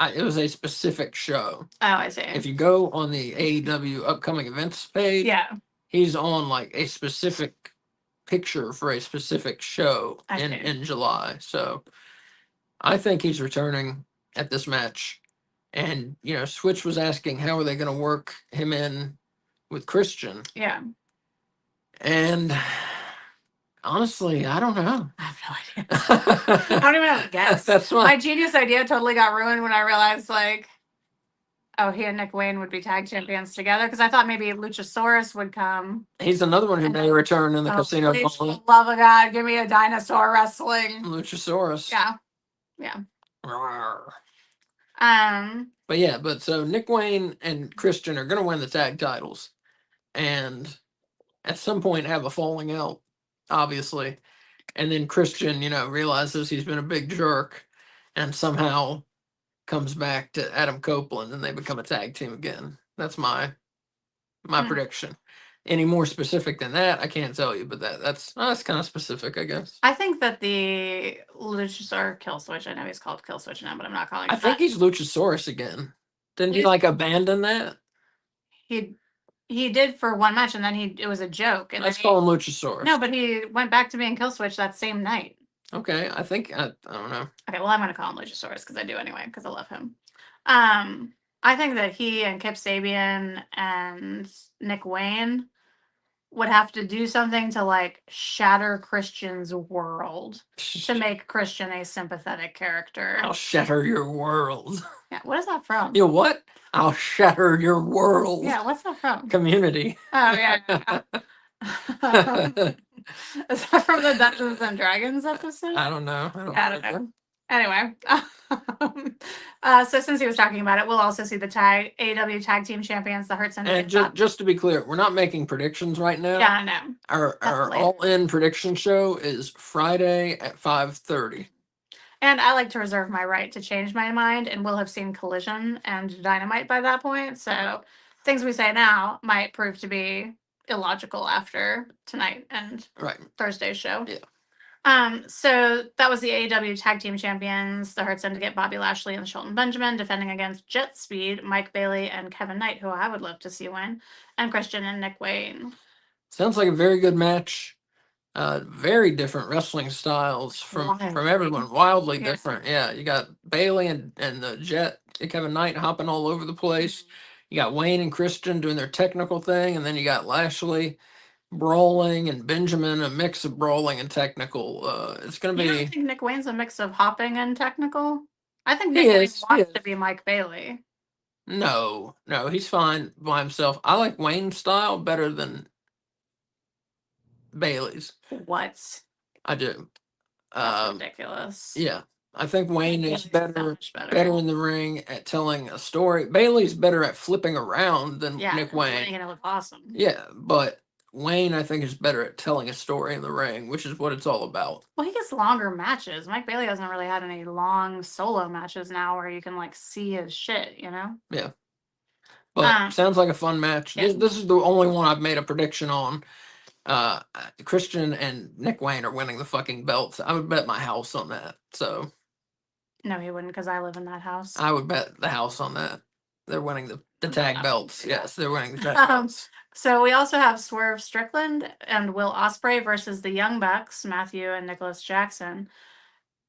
it was a specific show. Oh, I see. If you go on the AEW upcoming events page, Yeah. he's on like a specific picture for a specific show I see. in July. So I think he's returning at this match. And, you know, Switch was asking how are they going to work him in with Christian. Yeah. And honestly, I don't know. I have no idea. I don't even have a guess. That's why. My genius idea totally got ruined when I realized, like, oh, he and Nick Wayne would be tag champions together. Because I thought maybe Luchasaurus would come. He's another one who may return in the casino. Please, for the love of God, give me a dinosaur wrestling. Luchasaurus. Yeah. Yeah. Rawr. But yeah, so Nick Wayne and Christian are going to win the tag titles. And at some point have a falling out, obviously. And then Christian, you know, realizes he's been a big jerk and somehow comes back to Adam Copeland and they become a tag team again. That's my prediction. Any more specific than that, I can't tell you, but that's kind of specific, I guess. I think that the Luchasaur Killswitch, I know he's called Killswitch now, but I'm not calling him I think he's Luchasaurus again. Didn't he He's- like abandon that? He did for one match, and then it was a joke. And Let's then call him Luchasaurus. No, but he went back to being Killswitch that same night. Okay, I think I don't know. Okay, well, I'm gonna call him Luchasaurus because I do anyway, because I love him. I think that he and Kip Sabian and Nick Wayne would have to do something to like shatter Christian's world to make Christian a sympathetic character. I'll shatter your world. Yeah, what is that from? You know what? I'll shatter your world. Yeah, what's that from? Community. Oh yeah. Is that from the Dungeons and Dragons episode? I don't know. I don't know. Anyway, so since he was talking about it, we'll also see the AEW Tag Team Champions, the Hurt Syndicate. And just to be clear, we're not making predictions right now. Yeah, I know. Our All In prediction show is Friday at 5:30. And I like to reserve my right to change my mind, and we'll have seen Collision and Dynamite by that point. So things we say now might prove to be illogical after tonight and Thursday's show. Yeah. So that was the AEW Tag Team Champions, the Hurt Syndicate, Bobby Lashley and Shelton Benjamin, defending against Jet Speed, Mike Bailey, and Kevin Knight, who I would love to see win, and Christian and Nick Wayne. Sounds like a very good match. Very different wrestling styles from everyone. Wildly different. Yeah, you got Bailey and the Jet, Kevin Knight hopping all over the place. You got Wayne and Christian doing their technical thing, and then you got Lashley brawling and Benjamin, a mix of brawling and technical. It's going to be. You don't think Nick Wayne's a mix of hopping and technical? I think Nick Wayne wants to be Mike Bailey. No, he's fine by himself. I like Wayne's style better than Bailey's. What? I do. That's ridiculous. Yeah. I think Wayne is better in the ring at telling a story. Bailey's better at flipping around than Nick Wayne. Making it look awesome. Yeah, but Wayne, I think, is better at telling a story in the ring, which is what it's all about. Well, he gets longer matches. Mike Bailey hasn't really had any long solo matches now where you can like see his shit, you know? Yeah. But sounds like a fun match. Yeah. This is the only one I've made a prediction on. Christian and Nick Wayne are winning the fucking belts. I would bet my house on that. So. No, he wouldn't, because I live in that house. I would bet the house on that. They're winning the tag belts. Yes, they're winning the tag belts. So we also have Swerve Strickland and Will Ospreay versus the Young Bucks, Matthew and Nicholas Jackson.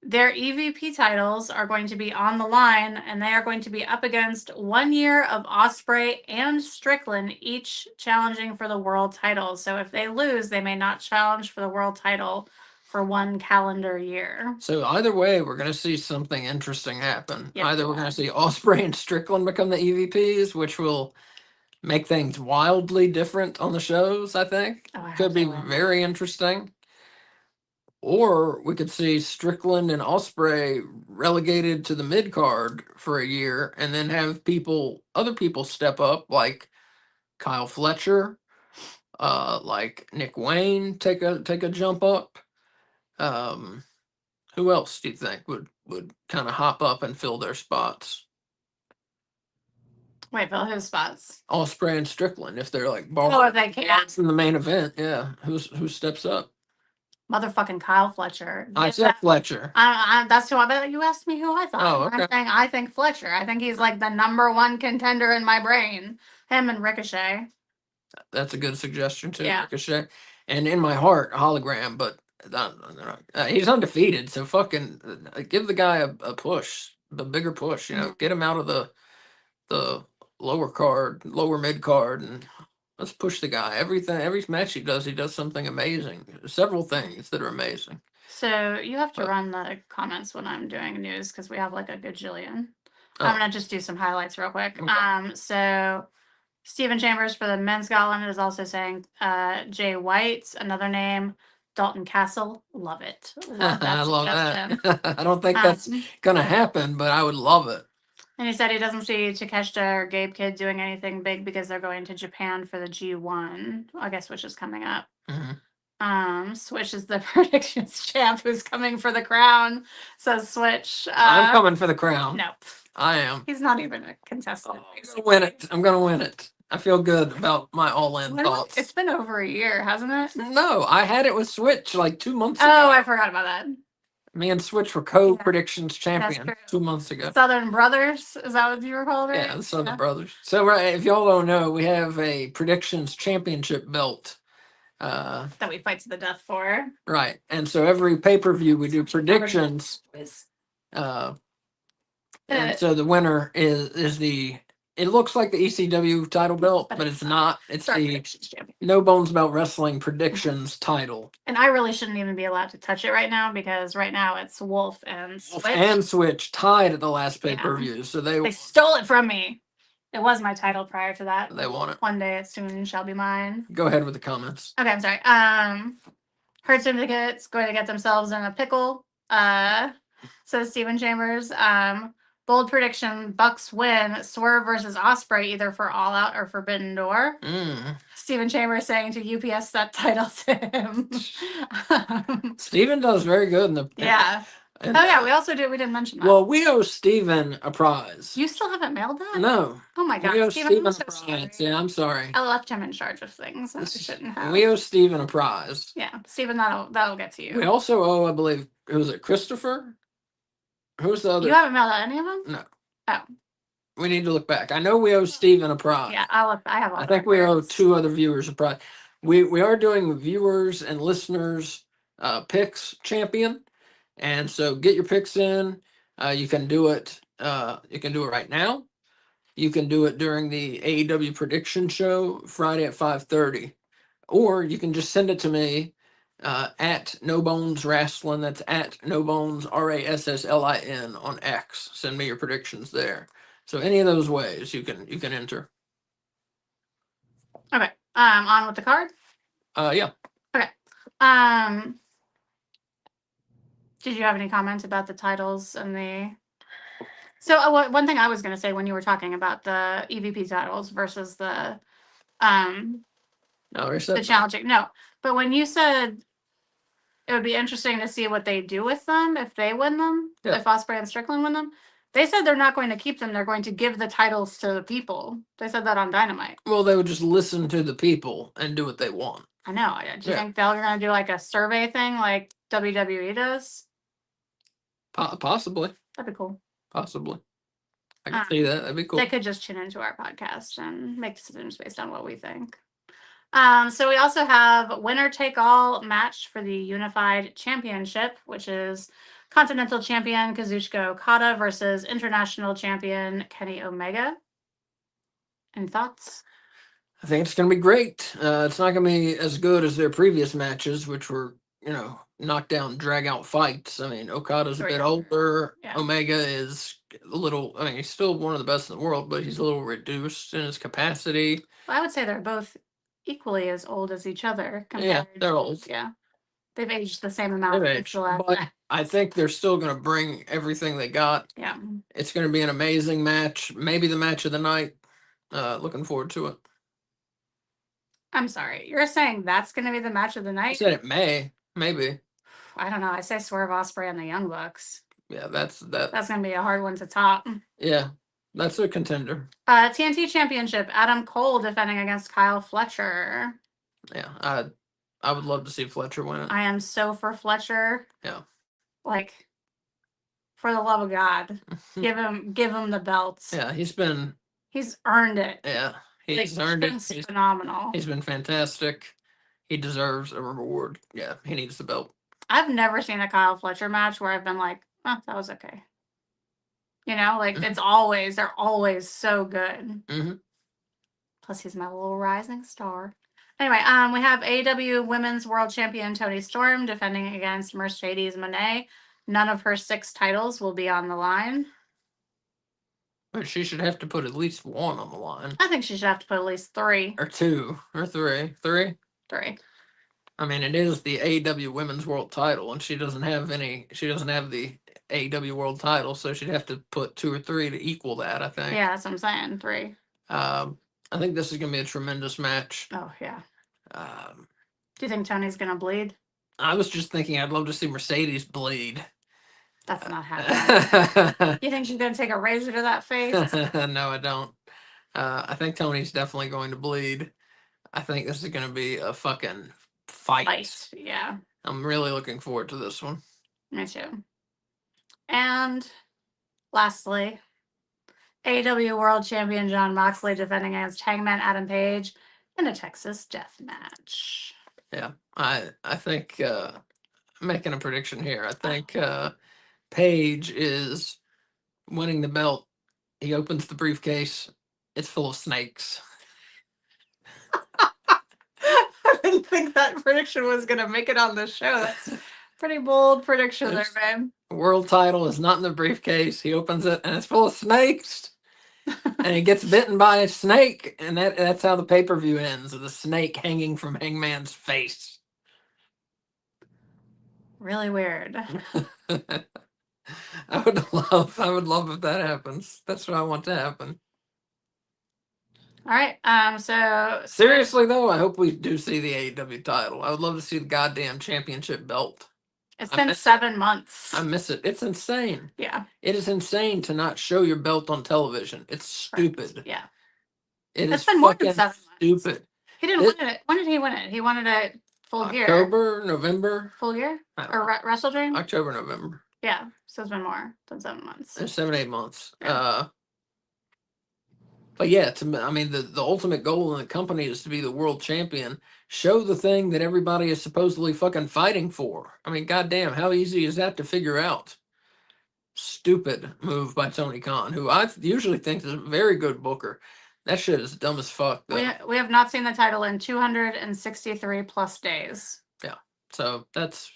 Their EVP titles are going to be on the line, and they are going to be up against 1 year of Ospreay and Strickland, each challenging for the world title. So if they lose, they may not challenge for the world title for 1 calendar year. So either way, we're going to see something interesting happen. Yep. Either we're going to see Ospreay and Strickland become the EVPs, which will make things wildly different on the shows, I think. Could be very interesting. Or we could see Strickland and Ospreay relegated to the mid-card for a year and then have other people step up, like Kyle Fletcher, like Nick Wayne take a jump up. Who else do you think would kind of hop up and fill their spots? Wait, Bill, whose spots? Ospreay and Strickland, if they're like Oh, if they can't. in the main event, yeah. Who steps up? Motherfucking Kyle Fletcher. I said Fletcher. That's who I bet you asked me who I thought. Oh, okay. I'm saying I think Fletcher. I think he's like the number one contender in my brain. Him and Ricochet. That's a good suggestion too, Yeah. Ricochet. And in my heart, Hologram, but he's undefeated, so fucking give the guy a push, the bigger push. You know, Mhm. get him out of the lower card, lower mid card, and let's push the guy. Every match he does something amazing. Several things that are amazing. So you have to But- run the comments when I'm doing news because we have like a gajillion. Oh. I'm gonna just do some highlights real quick. Okay. So Stephen Chambers for the men's gauntlet is also saying Jay White, another name. Dalton Castle, love it. Love that I love suggestion. that. I don't think that's gonna happen, but I would love it. And he said he doesn't see Takeshita or Gabe Kidd doing anything big because they're going to Japan for the G1, I guess, which is coming up. Switch is the predictions champ who's coming for the crown. Says Switch. I'm coming for the crown. Nope. I am. He's not even a contestant. I'm gonna win it. I'm gonna win it. I feel good about my all-in thoughts. It's been over a year, hasn't it? No, I had it with Switch like 2 months ago. Oh, I forgot about that. Me and Switch were co-predictions champion true. 2 months ago. Southern Brothers, is that what you were called? Right? Yeah, the Southern Brothers. So if y'all don't know, we have a predictions championship belt. That we fight to the death for. Right, and so every pay-per-view we do predictions. And so the winner is the. It looks like the ECW title belt, but it's not. It's the predictions champion. No Bones About Wrestling predictions title. And I really shouldn't even be allowed to touch it right now because right now it's Wolf and Switch. Switch tied at the last pay-per-view, so they stole it from me. It was my title prior to that. They want it. One day it soon shall be mine. Go ahead with the comments. Okay, I'm sorry. Herd Syndicate's going to get themselves in a pickle. Says Stephen Chambers. Bold prediction: Bucks win. Swerve versus Ospreay, either for All Out or Forbidden Door. Stephen Chambers saying to UPS that title to him. Stephen does very good in the. Yeah. We also did. We didn't mention that. Well, we owe Stephen a prize. You still haven't mailed that? No. Oh my god. We owe Stephen a prize. Yeah, I'm sorry. I left him in charge of things. I shouldn't have. We owe Stephen a prize. Yeah, Stephen, that'll get to you. We also owe, I believe, was it Christopher? Who's the other? You haven't mailed out any of them? No. Oh. We need to look back. I know we owe Stephen a prize. Yeah, I'll look. I have all I think we owe 2 other viewers a prize. We are doing viewers and listeners picks champion, and so get your picks in. You can do it. You can do it right now. You can do it during the AEW prediction show Friday at 5:30, or you can just send it to me at No Bones Wrestling. That's at No Bones RASSLIN on X. Send me your predictions there. So any of those ways you can enter. Okay. On with the card. Yeah. Okay. Did you have any comments about the titles and the? So one thing I was going to say when you were talking about the EVP titles versus the challenging. No, but when you said it would be interesting to see what they do with them if they win them, if Ospreay and Strickland win them. They said they're not going to keep them. They're going to give the titles to the people. They said that on Dynamite. Well, they would just listen to the people and do what they want. I know. Do you think they're going to do like a survey thing like WWE does? Possibly. That'd be cool. Possibly. I can see that. That'd be cool. They could just tune into our podcast and make decisions based on what we think. So we also have winner take all match for the Unified Championship, which is Continental Champion Kazuchika Okada versus International Champion Kenny Omega. Any thoughts? I think it's going to be great. It's not going to be as good as their previous matches, which were, knockdown, drag out fights. I mean, Okada's a bit older. Yeah. Omega is a little, he's still one of the best in the world, but he's a little reduced in his capacity. Well, I would say they're both equally as old as each other. Yeah, they're old. Yeah. They've aged the same amount. But I think they're still going to bring everything they got. Yeah. It's going to be an amazing match. Maybe the match of the night. Looking forward to it. I'm sorry. You're saying that's going to be the match of the night? I said it may. Maybe. I don't know. I say Swerve Ospreay and the Young Bucks. Yeah, that's going to be a hard one to top. Yeah. That's a contender. TNT Championship, Adam Cole defending against Kyle Fletcher. Yeah, I would love to see Fletcher win it. I am so for Fletcher. Yeah. Like, for the love of God, give him the belts. Yeah, he's earned it. Yeah, he's earned it. He's phenomenal. He's been fantastic. He deserves a reward. Yeah, he needs the belt. I've never seen a Kyle Fletcher match where I've been like, oh, that was okay. You know, like they're always so good. Mm-hmm. Plus, he's my little rising star. Anyway, we have AEW Women's World Champion Toni Storm defending against Mercedes Moné. None of her 6 titles will be on the line. But she should have to put at least 1 on the line. I think she should have to put at least 3. Or 2. Or 3. 3? 3. I mean, it is the AEW Women's World title, and she doesn't have the AEW World title, so she'd have to put 2 or 3 to equal that, I think. Yeah, that's what I'm saying. 3. I think this is going to be a tremendous match. Oh, yeah. Do you think Tony's going to bleed? I was just thinking I'd love to see Mercedes bleed. That's not happening. You think she's going to take a razor to that face? No, I don't. I think Tony's definitely going to bleed. I think this is going to be a fucking fight. Yeah. I'm really looking forward to this one. Me too. And lastly, AEW World Champion Jon Moxley defending against Hangman Adam Page in a Texas death match. Yeah, I think I'm making a prediction here. I think Page is winning the belt. He opens the briefcase. It's full of snakes. I didn't think that prediction was going to make it on the show. That's a pretty bold prediction there, babe. World title is not in the briefcase. He opens it and it's full of snakes. And he gets bitten by a snake, and that's how the pay-per-view ends, with the snake hanging from Hangman's face. Really weird. I would love if that happens. That's what I want to happen. All right. So seriously though, I hope we do see the AEW title. I would love to see the goddamn championship belt. It's been 7 months. I miss it. It's insane. Yeah. It is insane to not show your belt on television. It's stupid. Right. Yeah. It's been more than 7 months. Stupid. He didn't win it. When did he win it? He won it at Full Gear. October, November. Full Gear? Or Wrestle Dream? October, November. Yeah. So it's been more than 7 months. It's 7, 8 months. Yeah. But yeah, I mean, the ultimate goal in the company is to be the world champion. Show the thing that everybody is supposedly fucking fighting for. I mean, goddamn, how easy is that to figure out? Stupid move by Tony Khan, who I usually think is a very good booker. That shit is dumb as fuck, though. We have not seen the title in 263 plus days. Yeah, so that's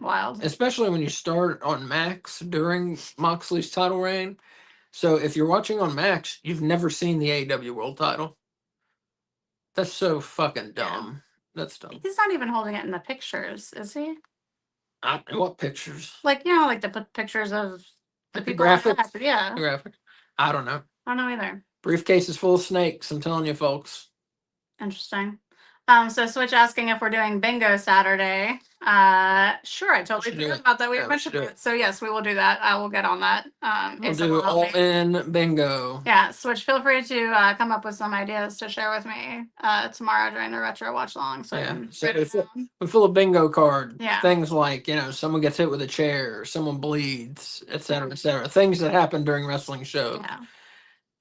wild. Especially when you start on Max during Moxley's title reign. So if you're watching on Max, you've never seen the AEW World title. That's so fucking dumb. Yeah. That's dumb. He's not even holding it in the pictures, is he? What pictures? Like, you know, like the pictures of the people. Graphics? Yeah. The graphics. I don't know. I don't know either. Briefcase is full of snakes, I'm telling you, folks. Interesting. So Switch asking if we're doing bingo Saturday. Sure, I totally forgot about that. We mentioned it. So yes, we will do that. I will get on that. We'll do all in bingo. Yeah, Switch, feel free to come up with some ideas to share with me tomorrow during the retro watch along. So yeah, we're full of bingo card. Yeah. Things like, you know, someone gets hit with a chair, someone bleeds, etc., etc. Things that happen during wrestling shows. Yeah.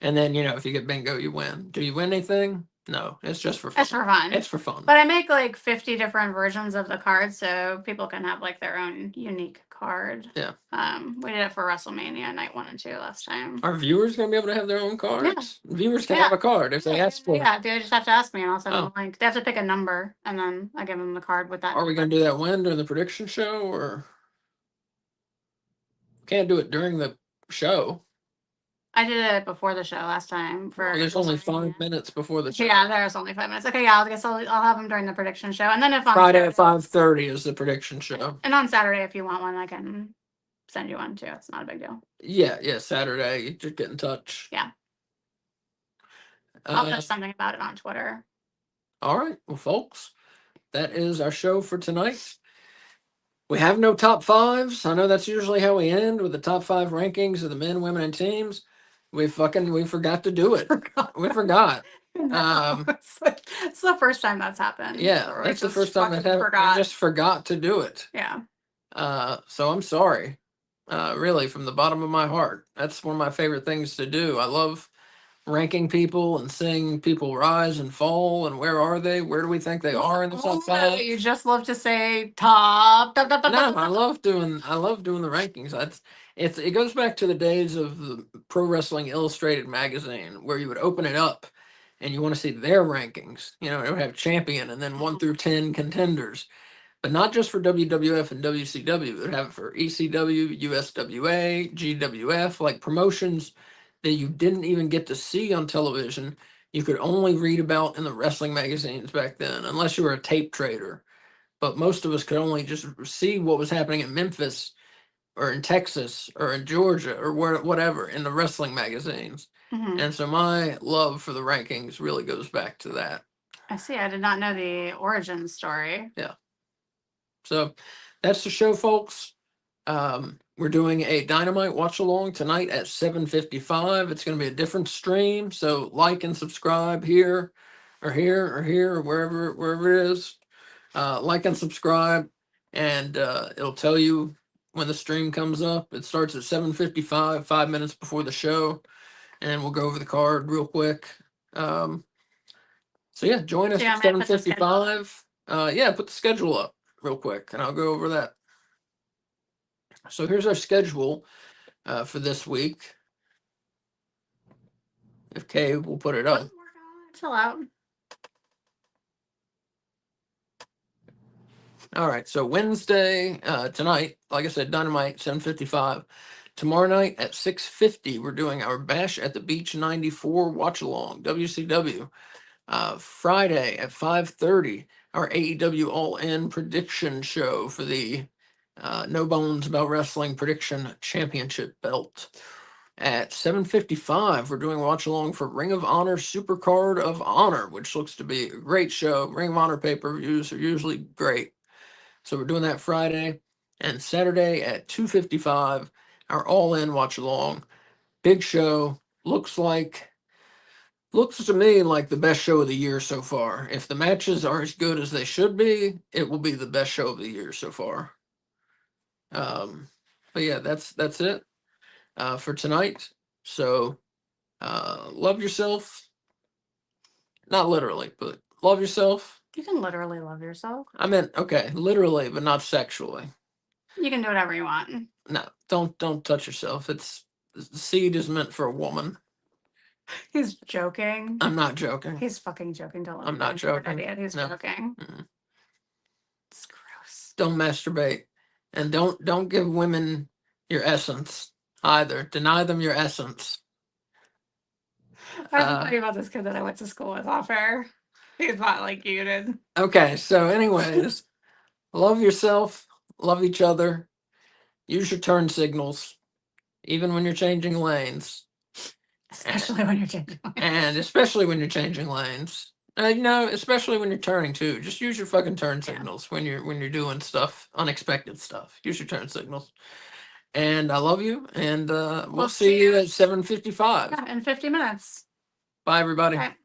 And then, you know, if you get bingo, you win. Do you win anything? No, it's just for fun. It's for fun. It's for fun. But I make like 50 different versions of the card so people can have like their own unique card. Yeah. We did it for WrestleMania night 1 and 2 last time. Are viewers going to be able to have their own cards? Yeah. Viewers can have a card if they ask for it. Yeah, they just have to ask me and I'll send them a link. They have to pick a number and then I give them the card with that. Are we going to do that when? During the prediction show? Or can't do it during the show? I did it before the show last time. There's only 5 minutes before the show. Yeah, there's only 5 minutes. Okay, yeah, I guess I'll have them during the prediction show, and then if on Friday at 5:30 is the prediction show. And on Saturday, if you want one, I can send you one too. It's not a big deal. Yeah, Saturday. You just get in touch. Yeah. I'll post something about it on Twitter. All right, well, folks, that is our show for tonight. We have no top fives. I know that's usually how we end, with the top 5 rankings of the men, women, and teams. We forgot to do it. We forgot. No, it's the first time that's happened. Yeah, where we that's the just first time that fucking happened. We forgot. just forgot to do it. Yeah. So I'm sorry. Really, from the bottom of my heart. That's one of my favorite things to do. I love ranking people and seeing people rise and fall, and where are they? Where do we think they are in the top 5? You just love to say top. No, I love doing the rankings. It goes back to the days of the Pro Wrestling Illustrated magazine, where you would open it up and you want to see their rankings. You know, it would have champion and then 1 through 10 contenders, but not just for WWF and WCW. It would have it for ECW, USWA, GWF, like promotions that you didn't even get to see on television. You could only read about in the wrestling magazines back then, unless you were a tape trader. But most of us could only just see what was happening in Memphis or in Texas or in Georgia or whatever in the wrestling magazines. Mhm. And so my love for the rankings really goes back to that. I see. I did not know the origin story. Yeah. So that's the show, folks. We're doing a Dynamite watch along tonight at 7:55. It's going to be a different stream, so like and subscribe here, or here, or here, or wherever it is. Like and subscribe, and it'll tell you when the stream comes up. It starts at 7:55, 5 minutes before the show, and we'll go over the card real quick. So yeah, join us So you at want me to put the 7:55. Yeah, put the schedule up real quick, and I'll go over that. So here's our schedule for this week. If Kay will put it up. Chill out. All right, so Wednesday tonight, like I said, Dynamite 7:55. Tomorrow night at 6:50, we're doing our Bash at the Beach 94 watch along, WCW. Friday at 5:30, our AEW All In prediction show for the No Bones About Wrestling Prediction Championship belt. At 7:55, we're doing watch along for Ring of Honor Supercard of Honor, which looks to be a great show. Ring of Honor pay-per-views are usually great. So we're doing that Friday. And Saturday at 2:55, our All In watch along. Big show. Looks to me like the best show of the year so far. If the matches are as good as they should be, it will be the best show of the year so far. But yeah, that's it for tonight. So love yourself. Not literally, but love yourself. You can literally love yourself. I meant okay, literally, but not sexually. You can do whatever you want. No, don't touch yourself. The seed is meant for a woman. He's joking. I'm not joking. He's fucking joking. Don't let I'm him not think you're an joking. idiot. He's No. joking. Mm-mm. It's gross. Don't masturbate, and don't give women your essence either. Deny them your essence. I have to tell you about this kid that I went to school with off air. He's not like you did. Okay, so anyways, love yourself, love each other, use your turn signals, even when you're changing lanes, Especially when you're changing lanes. and especially when you're changing lanes. Especially when you're turning too. Just use your fucking turn signals when you're doing stuff, unexpected stuff. Use your turn signals. And I love you, and we'll see you at 7:55. Yeah, in 50 minutes. Bye, everybody. Bye.